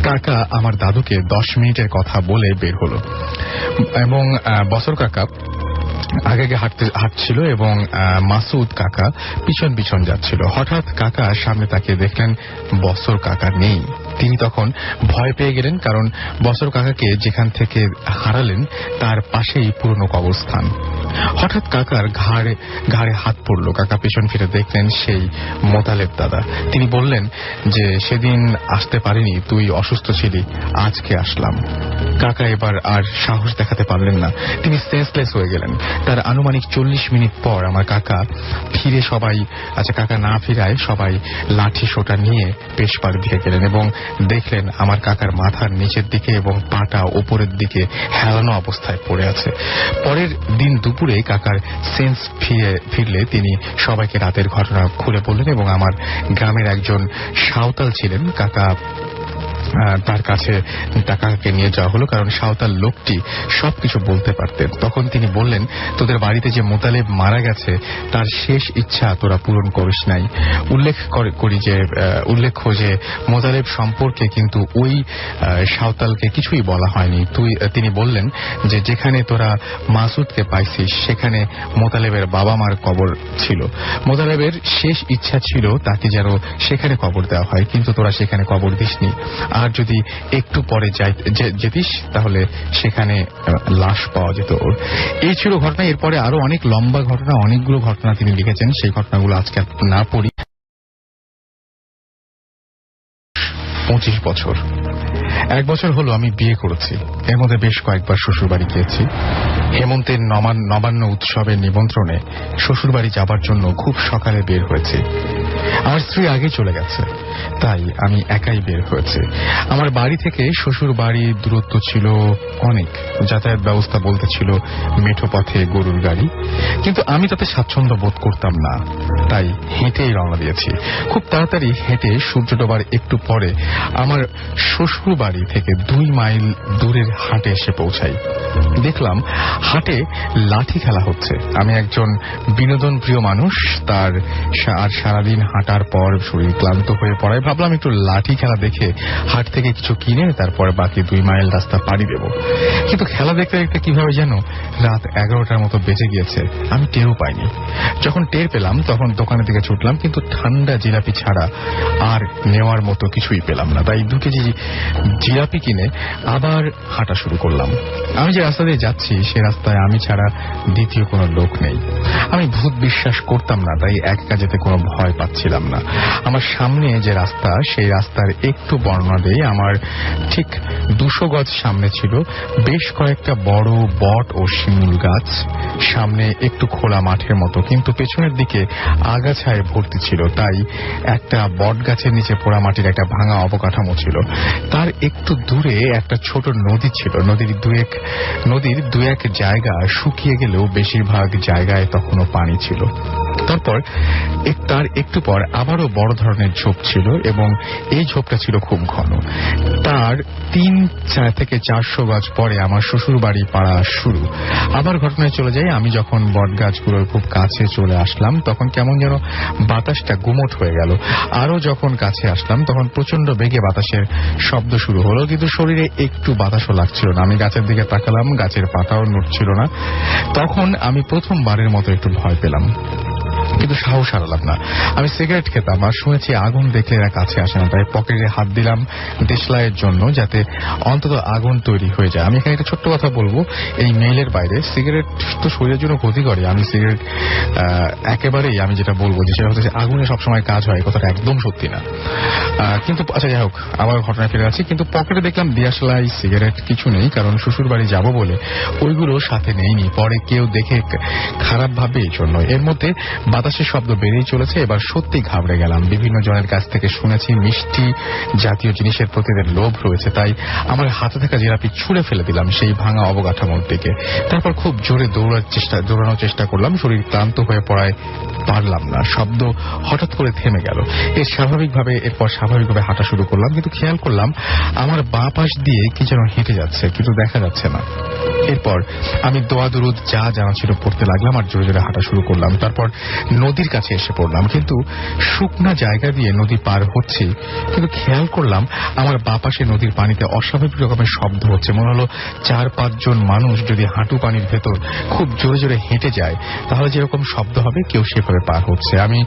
কাকা আমার দাদুকে 10 মিনিটের কথা বলে বের হলো এবং বছর কাকা আগে হাঁটছিল এবং মাসুদ কাকা পিছন পিছন যাচ্ছিল। হঠাৎ কাকা সামনে তাকিয়ে দেখলেন বছর কাকা নেই। তিনি তখন ভয় পেয়ে গেলেন, কারণ বছর কাকাকে যেখান থেকে হারালেন তার পাশেই পুরনো কবরস্থান। হঠাৎ কাকার ঘাড়ে হাত পড়ল। কাকা পেছন ফিরে দেখলেন সেই মোতালেব দাদা। তিনি বললেন যে সেদিন আসতে পারিনি, তুই অসুস্থ ছিলি, আজকে আসলাম। কাকা এবার আর সাহস দেখাতে পারলেন না, তিনি সেন্সলেস হয়ে গেলেন। তার আনুমানিক 40 মিনিট পর আমার কাকা কাকা না ফিরায় সবাই লাঠি সোটা নিয়ে পেশপার দিকে গেলেন এবং দেখলেন আমার কাকার মাথার নিচের দিকে এবং পাটা ওপরের দিকে হেলানো অবস্থায় পড়ে আছে। পরের দিন দুপুরে কাকার সেন্স ফিরলে তিনি সবাইকে রাতের ঘটনা খুলে বললেন এবং আমার গ্রামের একজন সাঁওতাল ছিলেন, তার কাছে কাকাকে নিয়ে যাওয়া হলো, কারণ সাঁওতাল লোকটি সবকিছু বলতে পারতেন। তখন তিনি বললেন, তোদের বাড়িতে যে মোতালেব মারা গেছে তার শেষ ইচ্ছা তোরা পূরণ করিস নাই। উল্লেখ্য যে মোতালেব সম্পর্কে কিন্তু ওই সাঁওতালকে কিছুই বলা হয়নি। তিনি বললেন যে যেখানে তোরা মাসুদকে পাইছিস সেখানে মোতালেবের বাবা মার কবর ছিল। মোতালেবের শেষ ইচ্ছা ছিল তাকে যেন সেখানে কবর দেওয়া হয়, কিন্তু তোরা সেখানে কবর দিসনি। আর যদি একটু পরে যেতিস তাহলে সেখানে লাশ পাওয়া যেত। এই ছিল ঘটনা। এরপরে আরো অনেক লম্বা ঘটনা, অনেকগুলো ঘটনা তিনি লিখেছেন, সেই ঘটনাগুলো আজকে না পড়ি। 25 বছর, 1 বছর হলো আমি বিয়ে করেছি। এর মধ্যে বেশ কয়েকবার শ্বশুরবাড়ি গিয়েছি। হেমন্তের নবান্ন উৎসবের নিমন্ত্রণে শ্বশুরবাড়ি যাবার জন্য খুব সকালে বের হয়েছি। আমার স্ত্রী আগে চলে গেছে, তাই আমি একাই বের হয়েছে। আমার বাড়ি থেকে শ্বশুর বাড়ির দূরত্ব ছিল অনেক। যাতায়াত ব্যবস্থা বলতে ছিল মেঠো পথে গরুর গাড়ি, কিন্তু আমি তাতে স্বাচ্ছন্দ্য বোধ করতাম না, তাই হেঁটেই রওনা দিয়েছি। খুব তাড়াতাড়ি হেঁটে সূর্য ডোবার একটু পরে আমার শ্বশুর বাড়ি থেকে 2 মাইল দূরের হাটে এসে পৌঁছাই। দেখলাম হাটে লাঠি খেলা হচ্ছে। আমি একজন বিনোদন প্রিয় মানুষ, আর সারাদিন হাঁটার পর শরীর ক্লান্ত হয়ে পড়ায় ভাবলাম একটু লাঠি খেলা দেখে হাট থেকে কিছু কিনে তারপরে বাকি 2 মাইল রাস্তা পাড়ি দেব। কিন্তু খেলা দেখতে দেখতে কিভাবে যেন রাত 11টার মতো বেজে গিয়েছে, আমি টেরও পাইনি। যখন টের পেলাম তখন দোকানের দিকে ছুটলাম, কিন্তু ঠান্ডা জিলাপি ছাড়া আর নেওয়ার মতো কিছুই পেলাম না। তাই 2 কেজি জিলাপি কিনে আবার হাঁটা শুরু করলাম। আমি যে রাস্তা দিয়ে যাচ্ছি সে রাস্তায় আমি ছাড়া দ্বিতীয় কোনো লোক নেই। আমি ভূত বিশ্বাস করতাম না, তাই একা যেতে কোনো ভয় পাচ্ছিলাম না। আমার সামনে যে রাস্তা, সেই রাস্তার একটু বর্ণনা দেই। আমার ঠিক 200 গজ সামনে ছিল বেশ কয়েকটা বড় বট ও শিমুল গাছ। সামনে একটু খোলা মাঠের মতো, কিন্তু পেছনের দিকে আগাছায় ভর্তি ছিল, তাই একটা বট গাছের নিচে পোড়া মাটির একটা ভাঙা অবকাঠামো ছিল। তার একটু দূরে একটা ছোট নদী ছিল। নদীর দু এক জায়গা শুকিয়ে গেলেও বেশিরভাগ জায়গায় তখনও পানি ছিল। তার একটু পর আবারও বড় ধরনের ঝোপ ছিল এবং এই ঝোপটা ছিল খুব ঘন। তার 3 থেকে 400 গজ পরে আমার শ্বশুর বাড়ি পাড়া শুরু। আবার ঘটনায় চলে যাই। আমি যখন বট গাছগুলোর খুব কাছে চলে আসলাম তখন কেমন যেন বাতাসটা গুমোট হয়ে গেল। আরো যখন কাছে আসলাম তখন প্রচন্ড বেগে বাতাসের শব্দ শুরু হলো, কিন্তু শরীরে একটু বাতাসও লাগছিল না। আমি গাছের দিকে তাকালাম, গাছের পাতাও নড়ছিল না। তখন আমি প্রথমবারের মতো একটু ভয় পেলাম, কিন্তু সাহস হারালাম না। আমি সিগারেট খেতাম আর শুনেছি আগুন দেখলে এরা কাছে আসে না, তাই পকেটে হাত দিলাম দেশলাইয়ের জন্য, যাতে অন্তত আগুন তৈরি হয়ে যায়। আমি এখানে একটা ছোট্ট কথা বলবো, এই মেইলের বাইরে সিগারেট তো শরীরের জন্য ক্ষতি করে। আমি সিগারেট একেবারেই, আমি যেটা বলবো যে সেটা হচ্ছে আগুনে সবসময় কাজ হয়, কথাটা একদম সত্যি না। কিন্তু আচ্ছা যাই হোক, আবার ঘটনায় ফিরে আছি। কিন্তু পকেটে দেখলাম দেশলাই, সিগারেট কিছু নেই, কারণ শ্বশুর বাড়ি যাবো বলে ওইগুলো সাথে নেইনি। পরে কেউ দেখে খারাপ ভাবে এই জন্য। এর মধ্যে বাতাসের শব্দ বেড়েই চলেছে। এবার সত্যি ঘাবড়ে গেলাম। বিভিন্ন জনের কাছ থেকে শুনেছি মিষ্টি জাতীয় জিনিসের প্রতি এদের লোভ রয়েছে, তাই আমার হাতে থাকা জিলাপি ছুঁড়ে ফেলে দিলাম সেই ভাঙা অবকাঠামোর দিকে। তারপর খুব জোরে দৌড়ানোর চেষ্টা করলাম। শরীর ক্লান্ত হয়ে পড়ায় পারলাম না। শব্দ হঠাৎ করে থেমে গেল। এরপর স্বাভাবিকভাবে হাঁটা শুরু করলাম, কিন্তু খেয়াল করলাম আমার বাঁ পাশ দিয়ে কি যেন হেঁটে যাচ্ছে, কিন্তু দেখা যাচ্ছে না। এরপর আমি দোয়া দুরুদ যা জানা ছিল পড়তে লাগলাম আর জোরে জোরে হাঁটা শুরু করলাম। তারপর নদীর কাছে এসে পড়লাম, কিন্তু শুকনা জায়গা দিয়ে নদী পার হচ্ছি, কিন্তু খেয়াল করলাম আমার বাঁ পাশে নদীর পানিতে অস্বাভাবিক রকমের শব্দ হচ্ছে। মনে হলো 4-5 জন মানুষ যদি হাঁটু পানির ভেতর খুব জোরে জোরে হেঁটে যায় তাহলে যেরকম শব্দ হবে কেউ সেভাবে পার হচ্ছে। আমি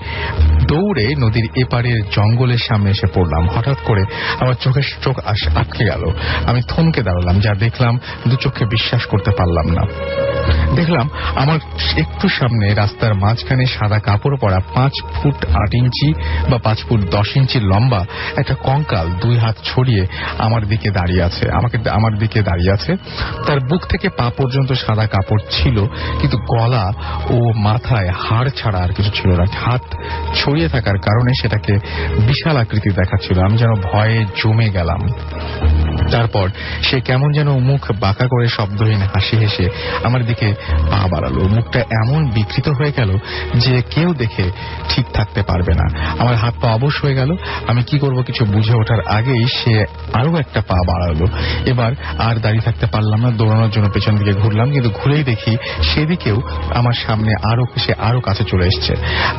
দৌড়ে নদীর এপারের জঙ্গলের সামনে এসে পড়লাম। হঠাৎ করে আমার চোখ আটকে গেল। আমি থমকে দাঁড়ালাম, যা দেখলাম দু চোখে বিশ্বাস করতে পারলাম না। দেখলাম আমার একটু সামনে রাস্তার মাঝখানে সাদা কাপড় পরা 5 ফুট 8 ইঞ্চি বা 5 ফুট 10 ইঞ্চি লম্বা একটা কঙ্কাল 2 হাত ছড়িয়ে আমার দিকে দাঁড়িয়ে আছে। তার বুক থেকে পা পর্যন্ত সাদা কাপড় ছিল, কিন্তু গলা ও মাথায় হাড় ছাড়া আর কিছু ছিল না। হাত ছড়িয়ে থাকার কারণে সেটাকে বিশাল আকৃতি দেখাচ্ছিল। আমি যেন ভয়ে জমে গেলাম। তারপর সে কেমন যেন মুখ বাঁকা করে শব্দহীন হাসি হেসে আমার দিকে পা বাড়ালো। মুখটা এমন বিকৃত হয়ে গেল যে কেউ দেখে ঠিক থাকতে পারবে না। আমার হাত পা অবশ হয়ে গেল। আমি কি করব কিছু বুঝে ওঠার আগেই সে আরো একটা পা বাড়ালো। এবার আর দাঁড়িয়ে থাকতে পারলাম না, দৌড়ানোর জন্য পেছন দিকে ঘুরলাম, কিন্তু ঘুরেই দেখি সেদিকেও আমার সামনে আরো কাছে চলে এসছে।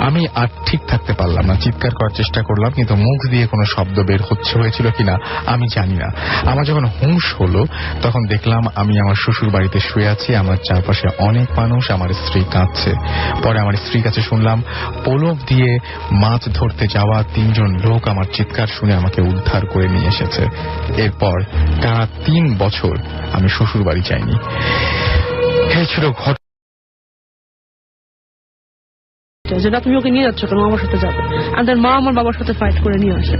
আমি আর ঠিক থাকতে পারলাম না, চিৎকার করার চেষ্টা করলাম, কিন্তু মুখ দিয়ে কোনো শব্দ বের হয়েছিল কিনা আমি জানি না। আমার যখন হুঁশ হলো তখন দেখলাম আমি আমার শ্বশুর বাড়িতে শুয়ে আছি। আমার চারপাশে অনেক মানুষ, আমার স্ত্রী কাঁদছে। পরে আমার স্ত্রীর কাছে শুনলাম পোলক দিয়ে মাছ ধরতে যাওয়া 3 জন লোক আমার চিৎকার শুনে আমাকে উদ্ধার করে নিয়ে এসেছে। এরপর টানা 3 বছর আমি শ্বশুর বাড়ি যাইনি। এই ছিল যেটা তুমি ওকে নিয়ে যাচ্ছ কেন, আমার সাথে যাবে। আমাদের মা আমার বাবার সাথে ফাইট করে নিয়ে আসে।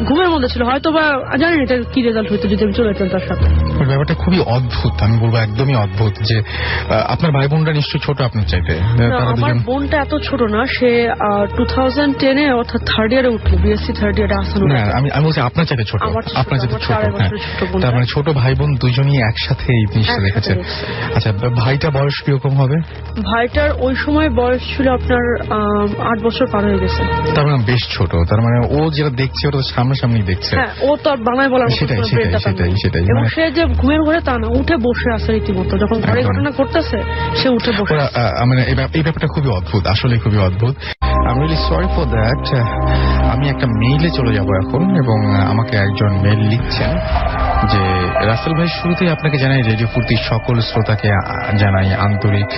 ঘুমের মধ্যে ছিল, হয়তো বা জানি এটা কি রেজাল্ট হইতো যদি আমি চলে যেতাম তার সাথে। ব্যাপারটা খুবই অদ্ভুত, আমি বলবো একদমই অদ্ভুত। যে আপনার ভাই বোনরা নিশ্চয়ই ছোট আপনার চাইতে? আমার বোনটা এত ছোট না, সে 2010-এ অর্থাৎ 3rd ইয়ারে উঠলো, বিএসসি 3rd ইয়ারে আসানো। আমি বলছি আপনার চাইতে ছোট। আপনার চাইতে ছোট, তার মানে ছোট ভাই বোন দুজনই একসাথে এই জিনিসটা দেখেছে। আচ্ছা, ভাইটা বয়স কিরকম হবে? ভাইটার ওই সময় বয়স ছিল আপনার 8 বছর পার হয়ে গেছে। তার মানে বেশ ছোট। তার মানে ও যেটা দেখছে ওটা সামনাসামনি দেখছে। হ্যাঁ, ও তো আর বাংলায় বলার সেটাই। এবং সে যে ঘুমের ঘরে তা না, উঠে বসে আছে রীতিমতো। যখন ঘরে ঘটনা করতেছে সে উঠে বসে। মানে এই ব্যাপারটা খুবই অদ্ভুত, আসলে খুবই অদ্ভুত। I am really sorry for that. আমি একটা মেইলে চলে যাব এখন, এবং আমাকে একজন মেইল লিখছেন যে রাসেল ভাই, শুরুতেই আপনাকে জানাই রেডিও ফুর্তির সকল শ্রোতাকে জানাই আন্তরিক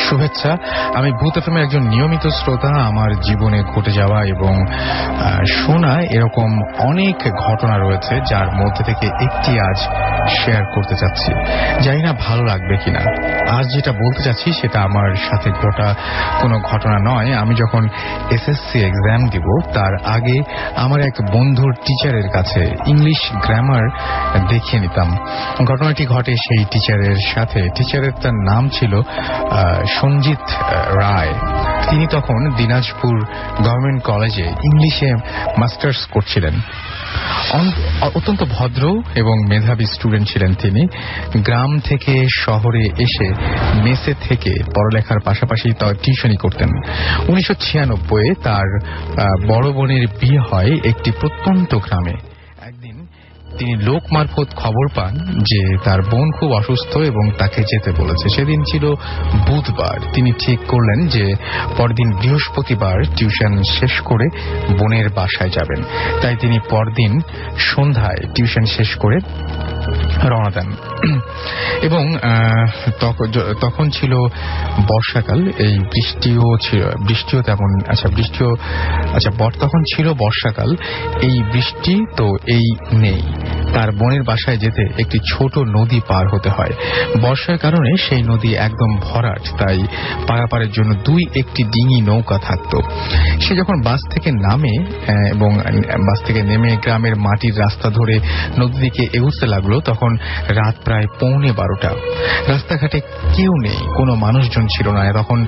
শুভেচ্ছা। আমি ভূত এফএমের একজন নিয়মিত শ্রোতা। আমার জীবনে ঘটে যাওয়া এবং শোনা এরকম অনেক ঘটনা রয়েছে, যার মধ্যে থেকে একটি আজ শেয়ার করতে চাচ্ছি। জানি না ভালো লাগবে কিনা। আজ যেটা বলতে চাচ্ছি সেটা আমার সাথে ঘটা কোনো ঘটনা নয়। আমি যখন এসএসসি এক্সাম দিব তার আগে আমার এক বন্ধুর টিচারের কাছে ইংলিশ গ্রামার দেখিয়ে নিতাম। ঘটনাটি ঘটে সেই টিচারের সাথে। টিচারের তার নাম ছিল সঞ্জিত রায়। তিনি তখন দিনাজপুর গভর্নমেন্ট কলেজে ইংলিশে মাস্টার্স করছিলেন। অত্যন্ত ভদ্র এবং মেধাবী স্টুডেন্ট ছিলেন তিনি। গ্রাম থেকে শহরে এসে মেসে থেকে পড়ালেখার পাশাপাশি টিউশনি করতেন। 1996-এ তার বড় বোনের বিয়ে হয় একটি প্রত্যন্ত গ্রামে। একদিন তিনি লোক মারফত খবর পান যে তার বোন খুব অসুস্থ এবং তাকে যেতে বলেছে। সেদিন ছিল বুধবার। তিনি ঠিক করলেন যে পরদিন বৃহস্পতিবার টিউশন শেষ করে বোনের বাসায় যাবেন। তাই তিনি পরদিন সন্ধ্যায় টিউশন শেষ করে রওনা দেন। এবং তখন ছিল বর্ষাকাল। এই বৃষ্টিও তেমন তখন ছিল বর্ষাকাল। এই বৃষ্টি তো এই নেই। তার বোনের বাসায় যেতে একটি ছোট নদী পার হতে হয়। বর্ষার কারণে সেই নদী একদম ভরাট, তাই পারাপারের জন্য একটি ডিঙি নৌকা থাকত। সে যখন বাস থেকে নামে এবং বাস থেকে নেমে গ্রামের মাটির রাস্তা ধরে নদী দিকে এগুতে লাগলো, তখন রাত প্রায় 11:15। রাস্তাঘাটে কেউ নেই, কোনো মানুষজন ছিল না। তখন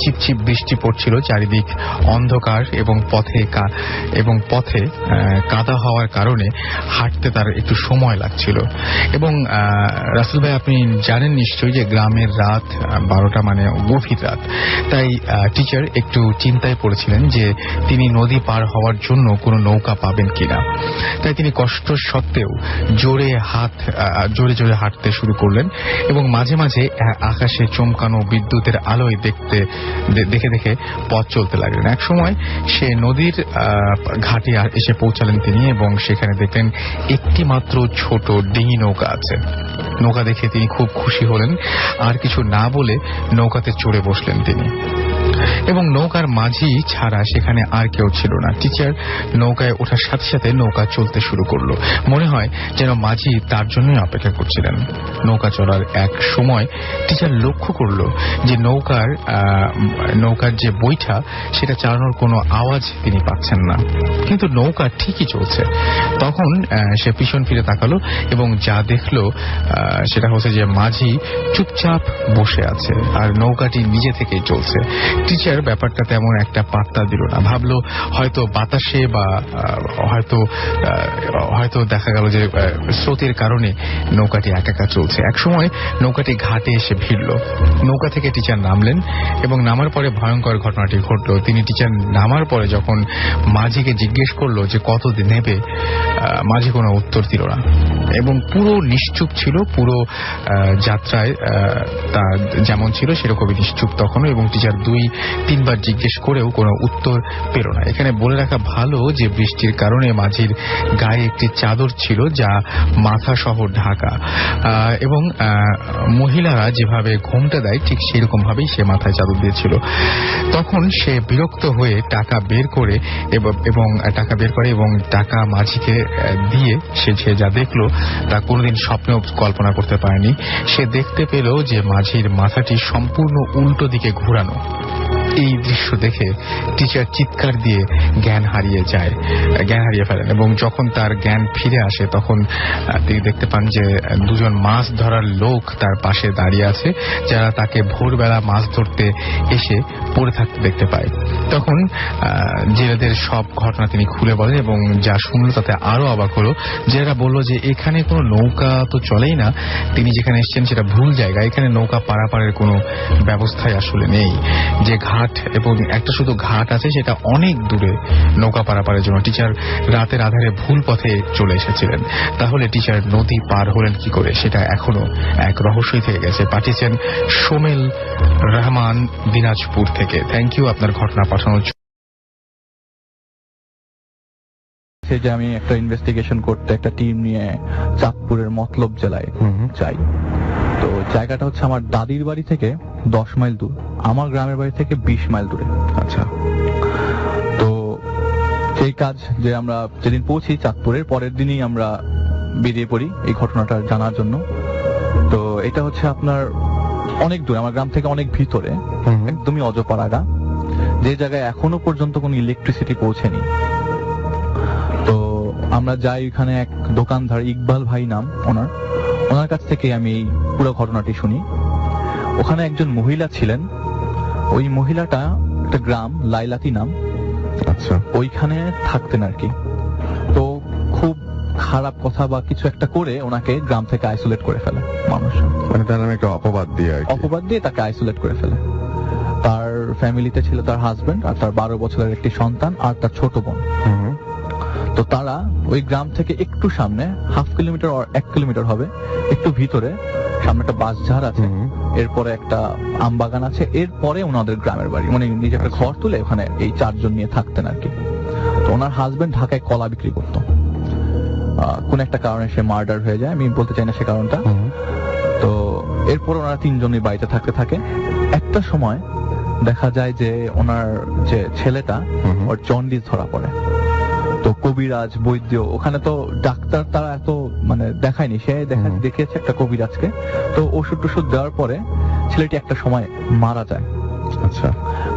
চিপচিপ বৃষ্টি পড়ছিল, চারিদিক অন্ধকার এবং পথে কাদা হওয়ার কারণে হাঁটতে তার একটু সময় লাগছিল। এবং রাসেল ভাই, আপনি জানেন নিশ্চয়ই যে গ্রামের রাত 12টা মানে গভীর রাত। তাই টিচার একটু চিন্তায় পড়েছিলেন যে তিনি নদী পার হওয়ার জন্য কোনো নৌকা পাবেন কিনা। তাই তিনি কষ্ট সত্ত্বেও জোরে জোরে হাঁটতে শুরু করলেন এবং মাঝে মাঝে আকাশে চমকানো বিদ্যুতের আলোয় দেখে দেখে পথ চলতে লাগলেন। এক সময় সে নদীর ঘাটে এসে পৌঁছালেন তিনি, এবং সেখানে দেখলেন একটি মাত্র ছোট ডিঙি নৌকা আছে। নৌকা দেখে তিনি খুব খুশি হলেন। আর কিছু না বলে নৌকাতে চড়ে বসলেন তিনি। এবং নৌকার মাঝি ছাড়া সেখানে আর কেউ ছিল না। টিচার নৌকায় ওঠার সাথে সাথে নৌকা চলতে শুরু করলো। মনে হয় যেন মাঝি তার জন্যই অপেক্ষা করছিলেন। নৌকা চলার এক সময় টিচার লক্ষ্য করলো যে নৌকার যে বৈঠা সেটা চালানোর কোনো আওয়াজ তিনি পাচ্ছেন না, কিন্তু নৌকা ঠিকই চলছে। তখন সে পিছন ফিরে তাকালো এবং যা দেখলো সেটা হচ্ছে যে মাঝি চুপচাপ বসে আছে আর নৌকাটি নিজে থেকেই চলছে। টিচার ব্যাপারটা তেমন একটা পাত্তা দিল না, ভাবলো হয়তো বাতাসে বা হয়তো দেখা গেল যে স্রোতের কারণে নৌকাটি একা চলছে। একসময় নৌকাটি ঘাটে এসে ভিড়ল। নৌকা থেকে টিচার নামলেন এবং নামার পরে ভয়ঙ্কর ঘটনাটি ঘটল। তিনি টিচার নামার পরে যখন মাঝিকে জিজ্ঞেস করলো যে কত নেবে, মাঝি কোনো উত্তর দিল না এবং পুরো নিশ্চুপ ছিল। পুরো যাত্রায় তার যেমন ছিল সেরকমই নিশ্চুপ তখনও, এবং টিচার 2-3 বার জিজ্ঞেস করেও কোনো উত্তর পেল না। এখানে বলে রাখা ভালো যে বৃষ্টির কারণে মাঝির গায়ে একটি চাদর ছিল যা মাথা সহ ঢাকা, এবং মহিলারা যেভাবে ঘোমটা দেয় ঠিক সেরকম ভাবেই সে মাথায় চাদর দিয়েছিল। তখন সে বিরক্ত হয়ে টাকা বের করে এবং টাকা মাঝিকে দিয়ে সে যা দেখলো তা কোনোদিন স্বপ্নেও কল্পনা করতে পারেনি। সে দেখতে পেল যে মাঝির মাথাটি সম্পূর্ণ উল্টো দিকে ঘুরানো। এই দৃশ্য দেখে টিচার চিৎকার দিয়ে জ্ঞান হারিয়ে ফেলেন এবং যখন তার জ্ঞান ফিরে আসে তখন তিনি দেখতে পান যে 2জন মাছ ধরার লোক তার পাশে দাঁড়িয়ে আছে, যারা তাকে ভোরবেলা মাছ ধরতে এসে পড়ে থাকতে দেখতে পায়। তখন জেলেদের সব ঘটনা তিনি খুলে বলেন এবং যা শুনলো তাতে আরো অবাক হলো। যারা বললো যে এখানে কোনো নৌকা তো চলেই না, তিনি যেখানে এসেছেন সেটা ভুল জায়গা, এখানে নৌকা পারাপারের কোনো ব্যবস্থাই আসলে নেই। যে ঘাট এবং একটা শুধু ঘাট আছে সেটা অনেক দূরে নৌকা পারাপারের জন্য। টিচার রাতের আধারে ভুল পথে চলে এসেছিলেন। তাহলে টিচার নদী পার হলেন কি করে, সেটা এখনো এক রহস্যই থেকে গেছে। পাঠিয়েছেন সোমেল রহমান দিনাজপুর থেকে। থ্যাংক ইউ আপনার ঘটনা পাঠানোর জন্য। যে আমি একটা ইনভেস্টিগেশন করতে একটা টিম নিয়ে চাঁদপুরের মতলব জেলায় যাই। তো জায়গাটা হচ্ছে আমার দাদির বাড়ি থেকে 10 মাইল দূর, আমার গ্রামের বাড়ি থেকে 20 মাইল দূরে। আচ্ছা, তো সেই কাজ যে আমরা যেদিন পৌঁছি চাঁদপুরের পরের দিনই আমরা বেরিয়ে পড়ি এই ঘটনাটা জানার জন্য। তো এটা হচ্ছে আপনার অনেক দূরে, আমার গ্রাম থেকে অনেক ভিতরে, একদমই অজপাড়াগা, যে জায়গায় এখনো পর্যন্ত কোনো ইলেকট্রিসিটি পৌঁছেনি। তো আমরা যাই, এখানে এক দোকানদার ইকবাল ভাই নাম ওনার কাছ থেকে আমি এই পুরো ঘটনাটি শুনি। ওখানে একজন মহিলা ছিলেন, ওই মহিলাটা একটা গ্রাম লাইলাতি নাম, আচ্ছা, ওইখানে থাকতেন আর কি। তো খুব খারাপ কথা বা কিছু একটা করে ওনাকে গ্রাম থেকে আইসোলেট করে ফেলে মানুষ, মানে তার নামে একটা অপবাদ দিয়ে তাকে আইসোলেট করে ফেলে। তার ফ্যামিলিতে ছিল তার হাজবেন্ড আর তার 12 বছরের একটি সন্তান আর তার ছোট বোন। তো তারা ওই গ্রাম থেকে একটু সামনে 1/2 কিলোমিটার আর 1 কিলোমিটার হবে, একটু ভিতরে সামনে একটা বাঁশঝাড় আছে, এরপরে একটা আম বাগান আছে, এরপরে ওনাদের গ্রামের বাড়ি। মানে নিজে একটা ঘর তুলে ওখানে এই 4 জন নিয়ে থাকতেন আর কি। তো ওনার হাজবেন্ড ঢাকায় কলা বিক্রি করত, কোন একটা কারণে সে মার্ডার হয়ে যায়, আমি বলতে চাই না সে কারণটা। তো এরপর ওনারা 3 জনই বাড়িতে থাকতে থাকে। একটা সময় দেখা যায় যে ওনার যে ছেলেটা ওর জন্ডিস ধরা পড়ে। তো কবিরাজ বৈদ্য, ওখানে তো ডাক্তার তারা এত মানে দেখায়নি, সে দেখিয়েছে একটা কবিরাজকে। তো ওষুধ টষুধ দেওয়ার পরে ছেলেটি একটা সময় মারা যায়। আচ্ছা,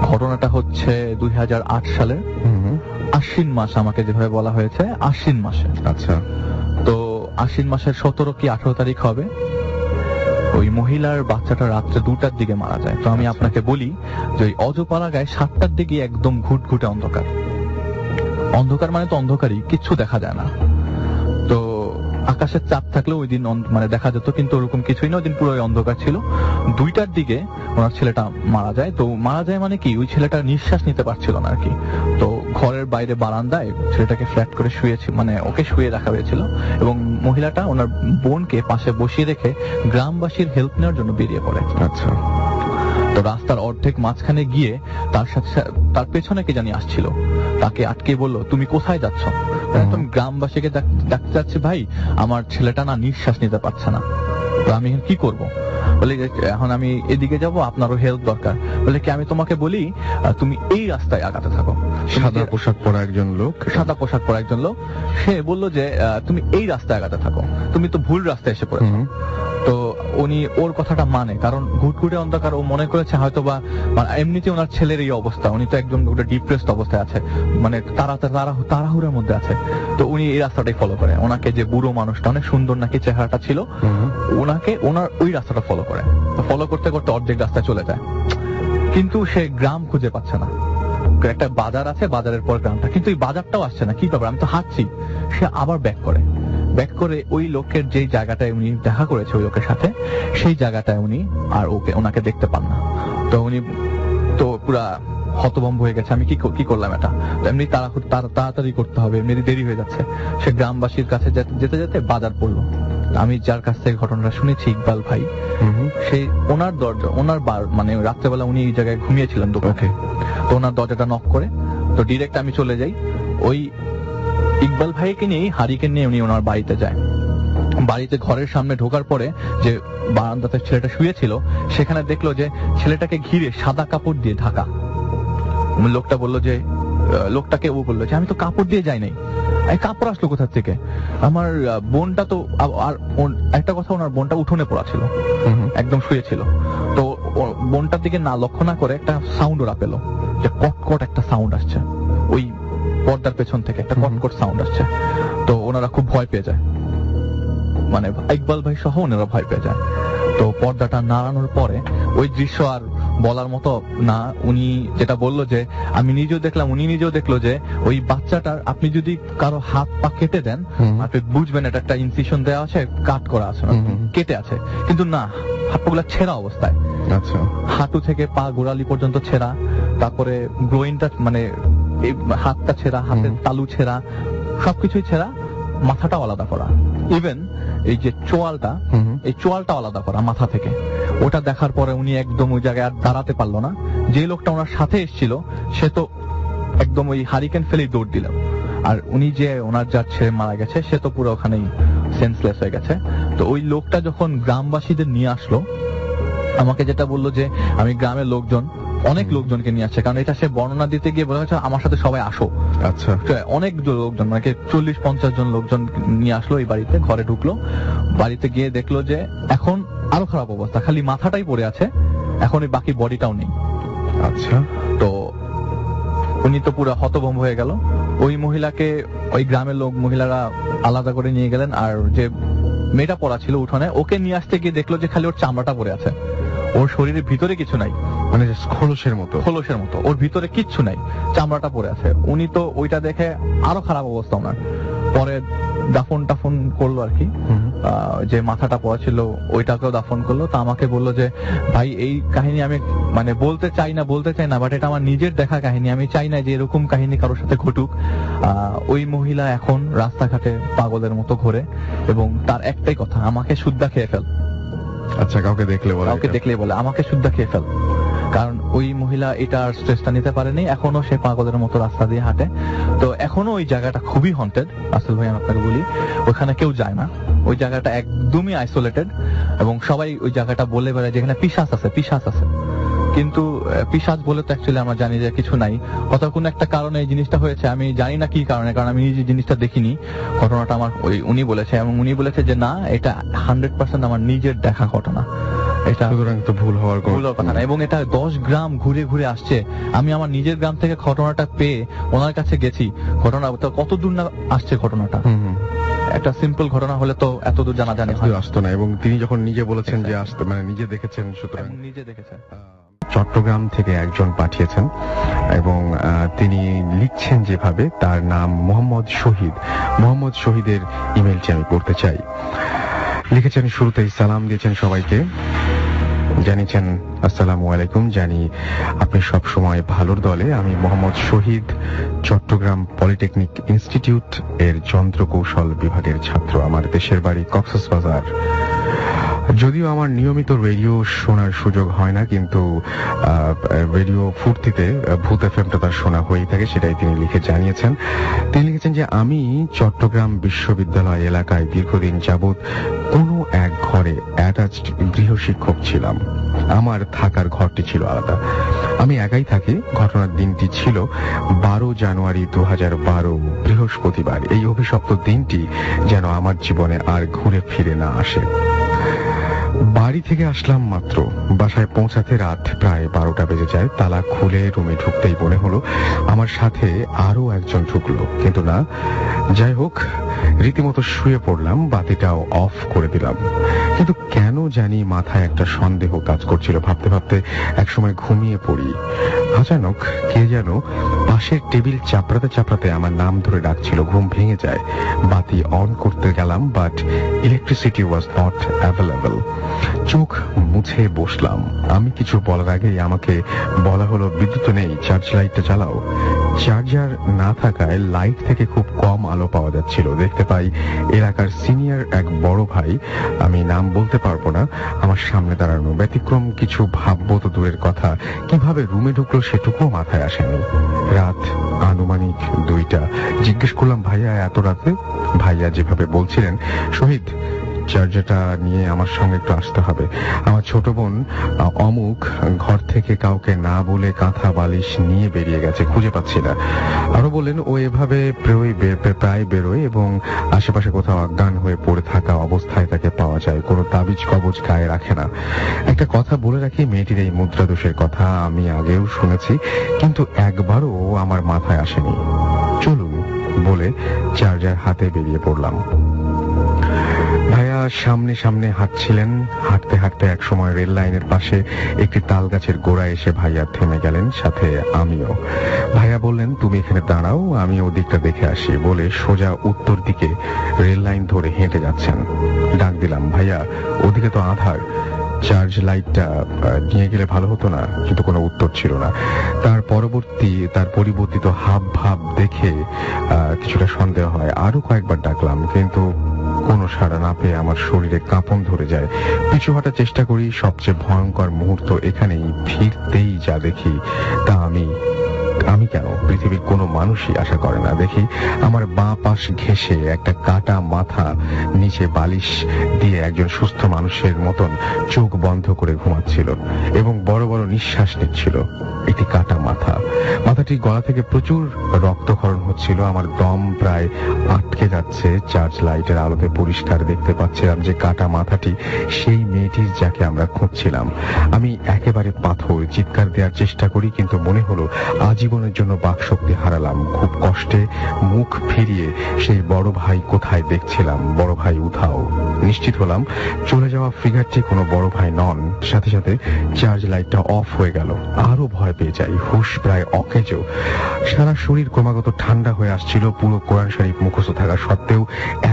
ঘটনাটা হচ্ছে 2008 সালের আশ্বিন মাস, আমাকে যেভাবে বলা হয়েছে আশ্বিন মাসে। আচ্ছা, তো আশ্বিন মাসের 17 কি 18 তারিখ হবে। ওই মহিলার বাচ্চাটা রাত্রে 2টার দিকে মারা যায়। তো আমি আপনাকে বলি যে ওই অজপাড়াগায় 7টার দিকে একদম ঘুটঘুটে অন্ধকার। অন্ধকার মানে তো অন্ধকারই, কিচ্ছু দেখা যায় না। তো আকাশের চাপ থাকলেও ওই দিন মানে দেখা যেত, কিন্তু ওরকম কিছুই না, ওই দিন পুরো অন্ধকার ছিল। 2টার দিকে ওনার ছেলেটা মারা যায়। তো মারা যায় মানে কি, ওই ছেলেটা নিঃশ্বাস নিতে পারছিল না আর কি। তো ঘরের বাইরে বারান্দায় ছেলেটাকে ফ্ল্যাট করে মানে ওকে শুয়ে রাখা হয়েছিল, এবং মহিলাটা ওনার বোনকে পাশে বসিয়ে রেখে গ্রামবাসীর হেল্প নেওয়ার জন্য বেরিয়ে পড়ে। আচ্ছা, তো রাস্তার অর্ধেক মাঝখানে গিয়ে তার সাথে তার পেছনে কে জানি আসছিল, তাকে আটকে বললো তুমি কোথায় যাচ্ছ? তুমি গ্রামবাসীকে ডাকতে যাচ্ছি, ভাই আমার ছেলেটা না নিঃশ্বাস নিতে পারছে না, তো আমি কি করব? বলে যে এখন আমি এদিকে যাব, আপনারও হেল্প দরকার। বলে কি আমি তোমাকে বলি তুমি এই রাস্তায় আগাতে থাকো। সাদা পোশাক পরা একজন লোক, সে বলল যে তুমি এই রাস্তায় আগাতে থাকো, তুমি তো ভুল রাস্তায় এসে পড়েছো। তো উনি ওর কথাটা মানে, কারণ ঘুটঘুটে অন্ধকার, ও মনে করেছে হয়তো বা এমনিতে ওনার ছেলের এই অবস্থা, উনি তো একদম ডিপ্রেসড অবস্থায় আছে, মানে তাড়াহুড়ার মধ্যে আছে। তো উনি এই রাস্তাটাই ফলো করে। ওনাকে যে বুড়ো মানুষটা, অনেক সুন্দর নাকি চেহারাটা ছিল, ওনার ওই রাস্তাটা ফলো করে। তো ফলো করতে করতে অর্ধেক রাস্তায় চলে যায়, কিন্তু সে গ্রাম খুঁজে পাচ্ছে না। একটা বাজার আছে, বাজারের পর গ্রামটা, কিন্তু এই বাজারটাও আসছে না। কি ব্যাপার, আমি তো হাঁটছি। সে আবার ব্যাক করে ওই লোকের যেই জায়গাটায় উনি দেখা করেছে ওই লোকের সাথে, সেই জায়গাটায় উনি আর ওনাকে দেখতে পান না। তো উনি তো পুরা হতভম্ব হয়ে গেছে, আমি কি করলাম এটা। তো এমনি তাড়াতাড়ি করতে হবে, এমনি দেরি হয়ে যাচ্ছে। সে গ্রামবাসীর কাছে যেতে যেতে বাজার পড়লো। আমি যার কাছ থেকে ঘটনাটা শুনেছি, ইকবাল ভাই, সেই ওনার দরজা, মানে রাত্রেবেলা উনি এই জায়গায় ঘুমিয়েছিলেন দোকানে। তো ওনার দরজাটা নক করে, তো ডিরেক্ট আমি চলে যাই। ওই ইকবাল ভাইকে নিয়ে, হারিকেন নিয়ে উনি ওনার বাড়িতে যায়। বাড়িতে ঘরের সামনে ঢোকার পরে যে বারান্দাতে ছেলেটা শুয়েছিল, সেখানে দেখলো যে ছেলেটাকে ঘিরে সাদা কাপড় দিয়ে ঢাকা। লোকটাকে ও বললো যে আমি তো কাপড় দিয়ে যাই নাই, কাপড় আসলো কোথা থেকে? আমার বোনটা তো, আর একটা কথা, ওনার বোনটা উঠোনে পড়া ছিল, একদম শুয়েছিল। তো বোনটার দিকে না লক্ষ্য না করে একটা সাউন্ড ওরা পেলো, যে কটকট একটা সাউন্ড আসছে, ওই পর্দার পেছন থেকে একটা কটকট সাউন্ড আসছে। তো ওনারা খুব ভয় পেয়ে যায়, মানে ইকবাল ভাই সহ ওনারা ভয় পেয়ে যায়। তো পর্দাটা নাড়ানোর পরে ওই দৃশ্য আর বলার মতো না। উনি যেটা বললো যে আমি নিজেও দেখলাম, উনি নিজেও দেখলো যে ওই বাচ্চাটার, আপনি যদি কারো হাত পা কেটে দেন আপনি বুঝবেন এটা একটা ইনসিশন দেওয়া আছে, কাট করা আছে, কেটে আছে, কিন্তু না, হাত পাগুলা ছেঁড়া অবস্থায়। আচ্ছা, হাঁটু থেকে পা গোড়ালি পর্যন্ত ছেঁড়া, তারপরে গ্রোইনটা, মানে এই হাতটা ছেঁড়া, হাতের তালু ছেঁড়া, সবকিছুই ছেঁড়া, মাথাটাও আলাদা করা, ইভেন এই যে চোয়ালটা, এই চোয়ালটা আলাদা করা মাথা থেকে। ওটা দেখার পরে উনি একদম ওই জায়গায় আর দাঁড়াতে পারলো না। যে লোকটা ওনার সাথে এসেছিল সে তো একদম ওই হারিকেন ফেলেই দৌড় দিল, আর উনি যে ওনার যার ছেড়ে মারা গেছে সে তো পুরো ওখানেই সেন্সলেস হয়ে গেছে। তো ওই লোকটা যখন গ্রামবাসীদের নিয়ে আসলো, আমাকে যেটা বললো যে আমি গ্রামের অনেক লোকজনকে নিয়ে আসছে, কারণ এটা সে বর্ণনা দিতে গিয়ে বলা হচ্ছে আমার সাথে সবাই আসো। আচ্ছা, অনেক লোকজন, মানে 40-50 জন লোকজন নিয়ে আসলো এই বাড়িতে। ঘরে ঢুকলো, বাড়িতে গিয়ে দেখলো যে এখন আরো খারাপ অবস্থা, খালি মাথাটাই পড়ে আছে, এখন এই বাকি বডিটাও নেই। আচ্ছা, তো উনি তো পুরো হতভম্ব হয়ে গেল। ওই মহিলাকে ওই গ্রামের মহিলারা আলাদা করে নিয়ে গেলেন, আর যে মেয়েটা পড়া ছিল উঠোনে, ওকে নিয়ে আসতে গিয়ে দেখলো যে খালি ওর চামড়াটা পড়ে আছে, ওর শরীরের ভিতরে কিছু নাই, মানে খোলসের মতো, ওর ভিতরে কিচ্ছু নাই, চামড়াটা পড়ে আছে। উনি তো ওইটা দেখে আরো খারাপ অবস্থা ওনার। পরে দাফন করলো আর কি, যে মাথাটা পড়া ছিল ওইটাকেও দাফন করলো। তা আমাকে বললো যে ভাই এই কাহিনী আমি মানে বলতে চাই না, বাট এটা আমার নিজের দেখা কাহিনী, আমি চাই না যে এরকম কাহিনী কারোর সাথে ঘটুক। ওই মহিলা এখন রাস্তাঘাটে পাগলের মতো ঘোরে, এবং তার একটাই কথা, আমাকে সুদ্ধা খেয়ে ফেল। আচ্ছা, কাউকে দেখলে বলে আমাকে সুদ্ধা খেয়ে ফেল, কারণ ওই মহিলা এটা আর স্ট্রেসটা নিতে পারেনি, এখনো সে পাগলের মতো রাস্তা দিয়ে হাঁটে। তো এখনো ওই জায়গাটা খুবই হন্টেড। আসল ভাই, আমি আপনাকে বলি, ওখানে কেউ যায় না, ওই জায়গাটা একদমই আইসোলেটেড, এবং সবাই ওই জায়গাটা বলে বেড়ায় যেখানে পিশাচ আছে, কিন্তু পিশাচ বলে তো অ্যাকচুয়ালি আমরা জানি যে কিছু নাই। হয়তো কোনো একটা কারণে এই জিনিসটা হয়েছে, আমি জানি না কি কারণে, কারণ আমি নিজে জিনিসটা দেখিনি। ঘটনাটা আমার উনি বলেছে, এবং উনি বলেছে যে না, এটা 100% আমার নিজের দেখা ঘটনা, এটা তো ভুল হওয়ার কথা না। এবং এটা 10 গ্রাম ঘুরে ঘুরে আসছে। আমি আমার নিজের গ্রাম থেকে ঘটনাটা পেয়ে ওনার কাছে গেছি, ঘটনা কত দূর না আসছে ঘটনাটা। একটা সিম্পল ঘটনা হলে তো এত দূর জানা আসতো না। এবং তিনি যখন নিজে বলেছেন যে আসতো, মানে নিজে দেখেছেন, সুতরাং নিজে দেখেছেন। চট্টগ্রাম থেকে একজন পাঠিয়েছেন, এবং তিনি লিখছেন যেভাবে, তার নাম মোহাম্মদ শহীদের ইমেলটি আমি পড়তে চাই। লিখেছেন, শুরুতেই সালাম দিয়েছেন সবাইকে, জানিয়েছেন আসসালামু আলাইকুম, জানি আপনি সব সময় ভালোর দলে। আমি মোহাম্মদ শহীদ, চট্টগ্রাম পলিটেকনিক ইনস্টিটিউট এর যন্ত্রকৌশল বিভাগের ছাত্র। আমার দেশের বাড়ি কক্সবাজার। যদিও আমার নিয়মিত রেডিও শোনার সুযোগ হয় না, কিন্তু রেডিও ফুর্তিতে ভূত এফএমটা তার শোনা হয়েই থাকে, সেটাই তিনি লিখে জানিয়েছেন। তিনি লিখেছেন যে আমি চট্টগ্রাম বিশ্ববিদ্যালয় এলাকায় দীর্ঘদিন যাবৎ কোনো এক ঘরে অ্যাটাচড গৃহশিক্ষক ছিলাম। আমার থাকার ঘরটি ছিল আলাদা, আমি একাই থাকি। ঘটনার দিনটি ছিল 12 জানুয়ারি 2012 বৃহস্পতিবার। এই অভিশপ্ত দিনটি যেন আমার জীবনে আর ঘুরে ফিরে না আসে। বাড়ি থেকে আসলাম মাত্র, বাসায় পৌঁছাতে রাত প্রায় 12টা বেজে যায়। তালা খুলে রুমে ঢুকতেই মনে হলো আমার সাথে আরো একজন ঢুকলো, কিন্তু না। যাই হোক, রীতিমতো শুয়ে পড়লাম, বাতিটাও অফ করে দিলাম। কিন্তু কেন জানি মাথায় একটা সন্দেহ কাজ করছিল। ভাবতে ভাবতে একসময় ঘুমিয়ে পড়ি। অচানক কে যেন পাশের টেবিল চাপড়াতে চাপড়াতে আমার নাম ধরে ডাকছিল। ঘুম ভেঙে যায়। বাতি অন করতে গেলাম, but electricity was not available. চোখ মুছে বসলাম। আমি কিছু বলার আগেই আমাকে বলা হলো, বিদ্যুৎ নেই, চার্জ লাইটটা চালাও। চার্জার না থাকায় লাইট থেকে খুব কম আলো পাওয়া যাচ্ছিল। দেখতে পাই এলাকার সিনিয়র এক বড় ভাই, আমি নাম বলতে পারবো না, আমার সামনে দাঁড়ানো। ব্যতিক্রম কিছু ভাববো তো দূরের কথা, কিভাবে রুমে ঢুকলো সেটুকুও মাথায় আসেনি। রাত আনুমানিক 2টা। জিজ্ঞেস করলাম, ভাইয়া এত রাতে? ভাইয়া যেভাবে বলছিলেন, শহীদ চার্জারটা নিয়ে আমার সঙ্গে একটু আসতে হবে। আমার ছোট বোন অমুক ঘর থেকে কাউকে না বলে কাঁথা বালিশ নিয়ে বেরিয়ে গেছে, খুঁজে পাচ্ছি না। আরো বললেন, ও এভাবে প্রায় বেরোয় এবং আশেপাশে কোথাও অজ্ঞান হয়ে পড়ে থাকা অবস্থায় তাকে পাওয়া যায়, কোনো তাবিজ কবজ গায়ে রাখে না। একটা কথা বলে রাখি, মেয়েটির এই মুদ্রা দোষের কথা আমি আগেও শুনেছি, কিন্তু একবারও আমার মাথায় আসেনি। চলুন বলে চার্জার হাতে বেরিয়ে পড়লাম। ভাইয়া সামনে সামনে হাঁটছিলেন। হাঁটতে হাঁটতে এক সময় রেল লাইনের পাশে একটি তাল গাছের গোড়ায় এসে ভাইয়া থেমে গেলেন, সাথে আমিও। ভাইয়া বললেন, তুমি এখানে দাঁড়াও, আমি ওদিকটা দেখে আসি, বলে সোজা উত্তর দিকে রেল লাইন ধরে হেঁটে যাচ্ছেন। ডাক দিলাম, ভাইয়া ওদিকে তো আধার, চার্জ লাইটটা নিয়ে গেলে ভালো হতো না। কিন্তু কোনো উত্তর ছিল না। তার পরিবর্তিত হাব ভাব দেখে কিছুটা সন্দেহ হয়। আরো কয়েকবার ডাকলাম, কিন্তু কোনো সাড়া না পেয়ে আমার শরীরে কাঁপন ধরে যায়। পিছু হাঁটার চেষ্টা করি। সবচেয়ে ভয়ঙ্কর মুহূর্ত এখানেই। ফিরতেই যা দেখি তা আমি কেন, পৃথিবীর কোনো মানুষই আশা করে না। দেখি আমার বাঁ পাশ ঘেঁষে একটা কাটা মাথা নিচে বালিশ দিয়ে একজন সুস্থ মানুষের মতন চোখ বন্ধ করে ঘুমাচ্ছিল এবং বড় বড় নিঃশ্বাস নিচ্ছিল। একটি কাটা মাথা, মাথাটির গলা থেকে প্রচুর রক্তক্ষরণ হচ্ছিল। আমার দম প্রায় আটকে যাচ্ছে। চার্জ লাইটের আলোতে পরিষ্কার দেখতে পাচ্ছিলাম যে কাটা মাথাটি সেই মেয়েটির যাকে আমরা খুঁজছিলাম। আমি একেবারে পাথর, চিৎকার দেওয়ার চেষ্টা করি, কিন্তু মনে হলো আজীবনের জন্য বাকশক্তি হারালাম। খুব কষ্টে মুখ ফিরিয়ে সেই বড় ভাই কোথায় দেখছিলাম। বড় ভাই উধাও। নিশ্চিত হলাম চলে যাওয়া ফিগারটি কোনো বড় ভাই নন। সাথে সাথে চার্জ লাইটটা অফ হয়ে গেল। আরো ভয় পেয়ে যাই। হুশ প্রায় অকেজো। সারা শরীর ক্রমাগত ঠান্ডা হয়ে আসছিল। পুরো কোরআন শরীফ মুখস্থ থাকা সত্ত্বেও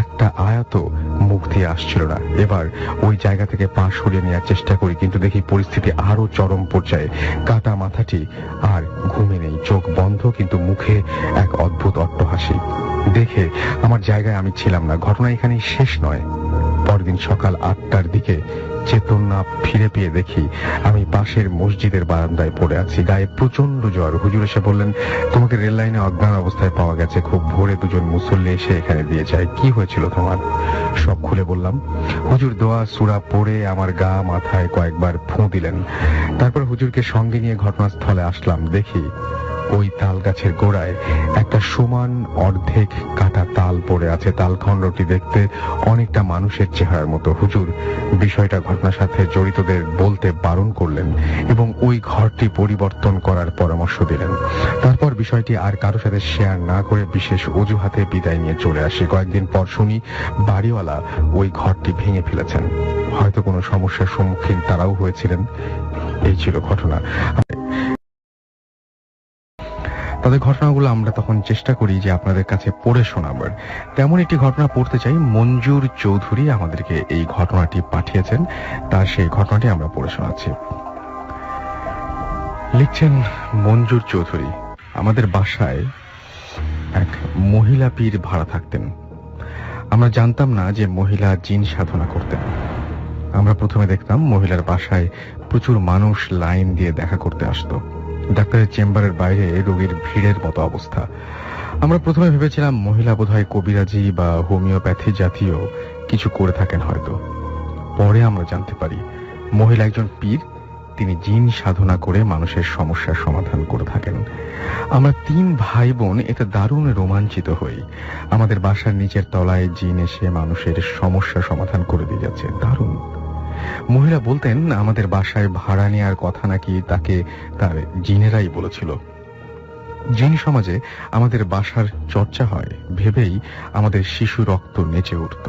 একটা আয়াত মুখ দিয়ে আসছিল না। এবার ওই জায়গা থেকে পা সরিয়ে নেওয়ার চেষ্টা করি, কিন্তু দেখি পরিস্থিতি আরো চরম পর্যায়ে। কাটা মাথাটি আর ঘুমে নেই, চোখ বন্ধ, কিন্তু মুখে এক অদ্ভুত অট্টহাসি। দেখে আমার জায়গায় আমি ছিলাম না। ঘটনা এখানেই শেষ নয়। পরদিন সকাল 8টার দিকে চেতনা ফিরে পেয়ে দেখি আমি পাশের মসজিদের বারান্দায় পড়ে আছি। গায়ে প্রচন্ড জ্বর। হুজুর এসে বললেন, তোমাকে রেল লাইনে অজ্ঞান অবস্থায় পাওয়া গেছে। খুব ভোরে দুজন মুসল্লি এসে এখানে দিয়ে যায়। কি হয়েছিল তোমার? সব খুলে বললাম। হুজুর দোয়া সূরা পড়ে আমার গা মাথায় কয়েকবার ফুঁ দিলেন। তারপর হুজুরকে সঙ্গে নিয়ে ঘটনাস্থলে আসলাম। দেখি ওই তাল গাছের গোড়ায় একটা সমান অর্ধেক কাটা তাল পড়ে আছে। তালখণ্ডটি দেখতে অনেকটা মানুষের চেহারার মতো। হুজুর বিষয়টা ঘটনার সাথে জড়িতদের বলতে বারণ করলেন এবং ওই ঘরটি পরিবর্তন করার পরামর্শ দিলেন। তারপর বিষয়টি আর কারো সাথে শেয়ার না করে বিশেষ অজুহাতে বিদায় নিয়ে চলে আসি। কয়েকদিন পর শুনি বাড়িওয়ালা ওই ঘরটি ভেঙে ফেলেছেন। হয়তো কোনো সমস্যার সম্মুখীন তারাও হয়েছিলেন। এই ছিল ঘটনা। তাদের ঘটনাগুলো আমরা তখন চেষ্টা করি যে আপনাদের কাছে পড়ে শোনাবার। তেমন একটি ঘটনা পড়তে চাই। মঞ্জুর চৌধুরী আমাদেরকে এই ঘটনাটি পাঠিয়েছেন। তার সেই ঘটনাটি আমরা পড়ে শোনাচ্ছি। লিখছেন মঞ্জুর চৌধুরী, আমাদের বাসায় এক মহিলা পীর ভাড়া থাকতেন। আমরা জানতাম না যে মহিলা জিন সাধনা করতেন। আমরা প্রথমে দেখতাম মহিলার বাসায় প্রচুর মানুষ লাইন দিয়ে দেখা করতে আসতো। ডাক্তারের চেম্বারের বাইরে রোগীর ভিড়ের মতো অবস্থা। আমরা প্রথমে ভেবেছিলাম মহিলা বোধহয় কবিরাজি বা হোমিওপ্যাথি জাতীয় কিছু করে থাকেন হয়তো। পরে আমরা জানতে পারি মহিলা একজন পীর, তিনি জিন সাধনা করে মানুষের সমস্যার সমাধান করে থাকেন। আমরা 3 ভাই বোন এতে দারুণ রোমাঞ্চিত হই। আমাদের বাসার নিচের তলায় জিন এসে মানুষের সমস্যা সমাধান করে দিয়ে যাচ্ছে, দারুণ। মহিলা বলতেন আমাদের বাসায় ভাড়া নেওয়ার কথা নাকি তাকে তার জিনেরাই বলেছিল। জিন সমাজে আমাদের বাসার চর্চা হয় ভেবেই আমাদের শিশু রক্ত নেচে উঠত।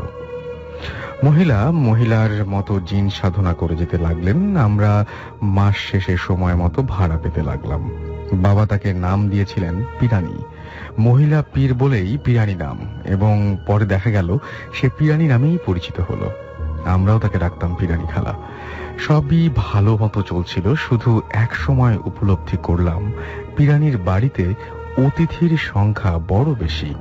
মহিলার মতো জিন সাধনা করে যেতে লাগলেন। আমরা মাস শেষে সময় মতো ভাড়া পেতে লাগলাম। বাবা তাকে নাম দিয়েছিলেন পিরানি। মহিলা পীর বলেই পিরানি নাম, এবং পরে দেখা গেল সে পিরানি নামেই পরিচিত হলো। আমরাও তাকে ডাকতাম পিরানি খালা। সবই ভালো মতো চলছিল, শুধু এক সময় উপলব্ধি করলাম পিরানির বাড়িতে অতিথির সংখ্যা বড় বেশি।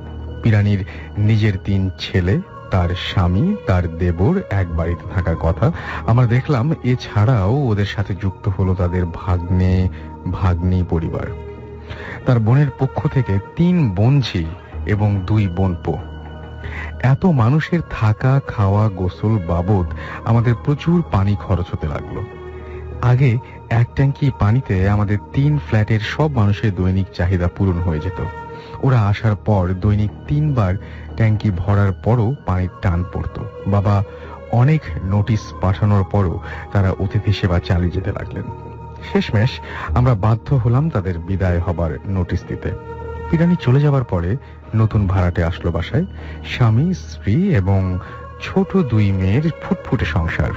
পিরানির নিজের 3 ছেলে, তার স্বামী, তার দেবর এক বাড়িতে থাকার কথা আমরা দেখলাম। এছাড়াও ওদের সাথে যুক্ত হলো তাদের ভাগ্নি পরিবার। তার বোনের পক্ষ থেকে 3 বোনঝি এবং 2 বোনপো। এত মানুষের থাকা, খাওয়া, গোসল বাবদ আমাদের প্রচুর পানি খরচ হতে লাগলো। আগে 1 ট্যাঙ্কি পানিতে আমাদের 3 ফ্ল্যাটের সব মানুষের দৈনিক চাহিদা পূরণ হয়ে যেত। ওরা আসার পর দৈনিক 3 বার ট্যাঙ্কি ভরার পরও পানির টান পড়ত। বাবা অনেক নোটিশ পাঠানোর পরও তারা অতিথি সেবা চালিয়ে যেতে লাগলেন। শেষমেশ আমরা বাধ্য হলাম তাদের বিদায় হবার নোটিশ দিতে। পিরানি চলে যাবার পরে নতুন ভাড়াটে আসলো বাসায়। স্বামী, স্ত্রী এবং ছোট 2 মেয়ের ফুটফুটে সংসার।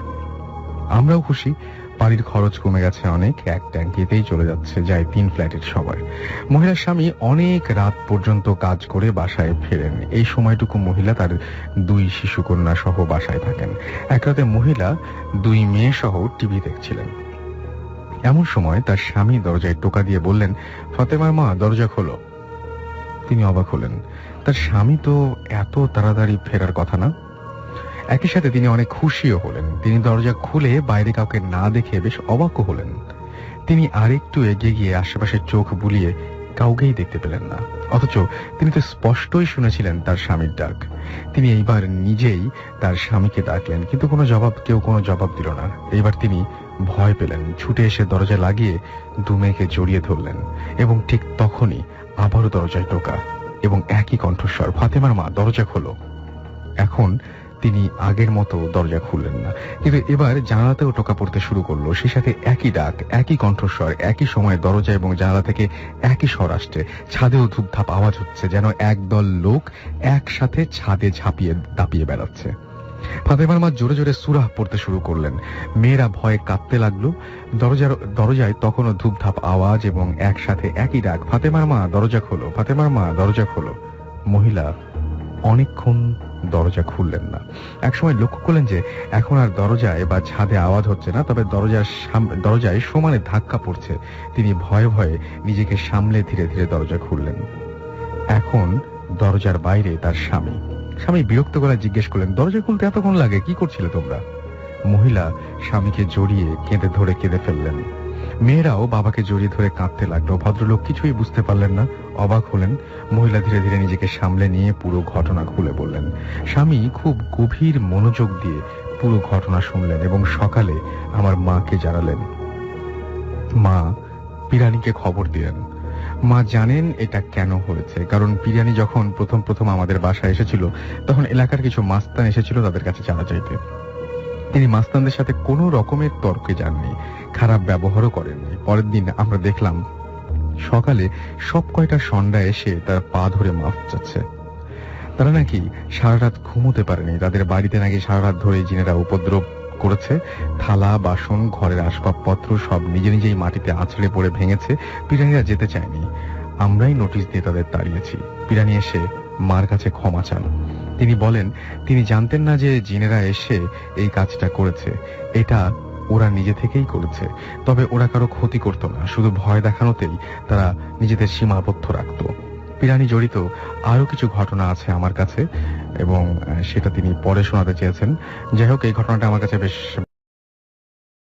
আমরাও খুশি, পানির খরচ কমে গেছে অনেক। 1 ট্যাঙ্কিতেই চলে যাচ্ছে যায় 3 ফ্ল্যাটের সবার। মহিলার স্বামী অনেক রাত পর্যন্ত কাজ করে বাসায় ফেরেন। এই সময়টুকু মহিলা তার 2 শিশুকন্যা সহ বাসায় থাকেন। এক রাতে মহিলা 2 মেয়ে সহ টিভি দেখছিলেন। এমন সময় তার স্বামী দরজায় টোকা দিয়ে বললেন, ফাতেমার মা, দরজা খোলো। তিনি অবাক হলেন, তার স্বামী তো এত তাড়াতাড়ি ফেরার কথা না। একই সাথে তিনি অনেক খুশিও হলেন। তিনি দরজা খুলে বাইরে কাউকে না দেখে বেশ অবাকও হলেন। তিনি আরেকটু এগিয়ে গিয়ে আশেপাশে চোখ বুলিয়ে কাউকেই দেখতে পেলেন না, অথচ তিনি তো স্পষ্টই শুনেছিলেন তার স্বামীর ডাক। তিনি এইবার নিজেই তার স্বামীকে ডাকলেন, কিন্তু কেউ কোনো জবাব দিল না। এইবার তিনি ভয় পেলেন, ছুটে এসে দরজা লাগিয়ে 2 মেয়েকে জড়িয়ে ধরলেন, এবং ঠিক তখনই আবারও দরজায় টোকা এবং একই কণ্ঠস্বর, ফাতেমার মা, দরজা খোলো। এখন তিনি আগের মতো দরজা খুললেন না, কিন্তু এবার জানালাতেও টোকা পড়তে শুরু করলো। সে সাথে একই ডাক, একই কণ্ঠস্বর, একই সময় দরজা এবং জানালা থেকে একই স্বর আসছে। ছাদেও ধূপধাপ আওয়াজ হচ্ছে, যেন একদল লোক একসাথে ছাদে ঝাঁপিয়ে দাপিয়ে বেড়াচ্ছে। ফাতেমার মা জোরে জোরে সূরা পড়তে শুরু করলেন। মেয়েরা ভয়ে কাঁপতে লাগলো। দরজায় তখনও ধূপধাপ আওয়াজ এবং একসাথে একই ডাক, ফাতেমার মা, দরজা খোলো, ফাতেমার মা, দরজা খোলো। মহিলা অনেকক্ষণ দরজা খুললেন না। একসময় লক্ষ্য করলেন যে এখন আর দরজায় বা ছাদে আওয়াজ হচ্ছে না, তবে দরজায় সমানে ধাক্কা পড়ছে। তিনি ভয়ে ভয়ে নিজেকে সামলে ধীরে ধীরে দরজা খুললেন। এখন দরজার বাইরে তার স্বামী। স্বামী বিরক্ত গলায় জিজ্ঞেস করলেন, দরজা খুলতে এতক্ষণ লাগে, কি করছিলে তোমরা? মহিলা স্বামীকে জড়িয়ে কেঁদে ফেললেন। মেয়েরাও বাবাকে জড়িয়ে ধরে কাঁদতে লাগলো। ভদ্রলোক কিছুই বুঝতে পারলেন না, অবাক হলেন। মহিলা ধীরে ধীরে নিজেকে সামলে নিয়ে পুরো ঘটনা খুলে বললেন। স্বামী খুব গভীর মনোযোগ দিয়ে পুরো ঘটনা শুনলেন এবং সকালে আমার মাকে জানালেন। মা পিরানিকে খবর দিলেন। মা জানেন এটা কেন হয়েছে, কারণ পিরানি যখন প্রথম আমাদের বাসায় এসেছিল তখন এলাকার কিছু মাস্তান এসেছিল তাদের কাছে চাঁদা চাইতে। তিনি মাস্তানদের সাথে কোনো রকমের তর্কে যাননি, খারাপ ব্যবহারও করেননি। পরের দিন আমরা দেখলাম সকালে সব কয়টা সন্ধ্যা এসে তার পা ধরে মাফ চাচ্ছে। তারা নাকি সারা রাত ঘুমোতে পারেনি। তাদের বাড়িতে নাকি সারা রাত ধরে জিনেরা উপদ্রব করেছে। থালা, বাসন, ঘরের আসবাবপত্র সব নিজেই মাটিতে আছড়ে পড়ে ভেঙেছে। পিরানিরা যেতে চায়নি, আমরাই নোটিশ দিয়ে তাদের তাড়িয়েছি। পিরানি এসে মার কাছে ক্ষমা চান। তিনি বলেন তিনি জানতেন না যে জিনেরা এসে এই কাজটা করেছে। এটা ওরা নিজে থেকেই করেছে, তবে ওরা কারো ক্ষতি করতো না, শুধু ভয় দেখানোতেই তারা নিজেদের সীমাবদ্ধ রাখত। পিরানি জড়িত আরো কিছু ঘটনা আছে আমার কাছে, এবং সেটা তিনি পরে শোনাতে চেয়েছেন। যাই হোক, এই ঘটনাটা আমার কাছে বেশ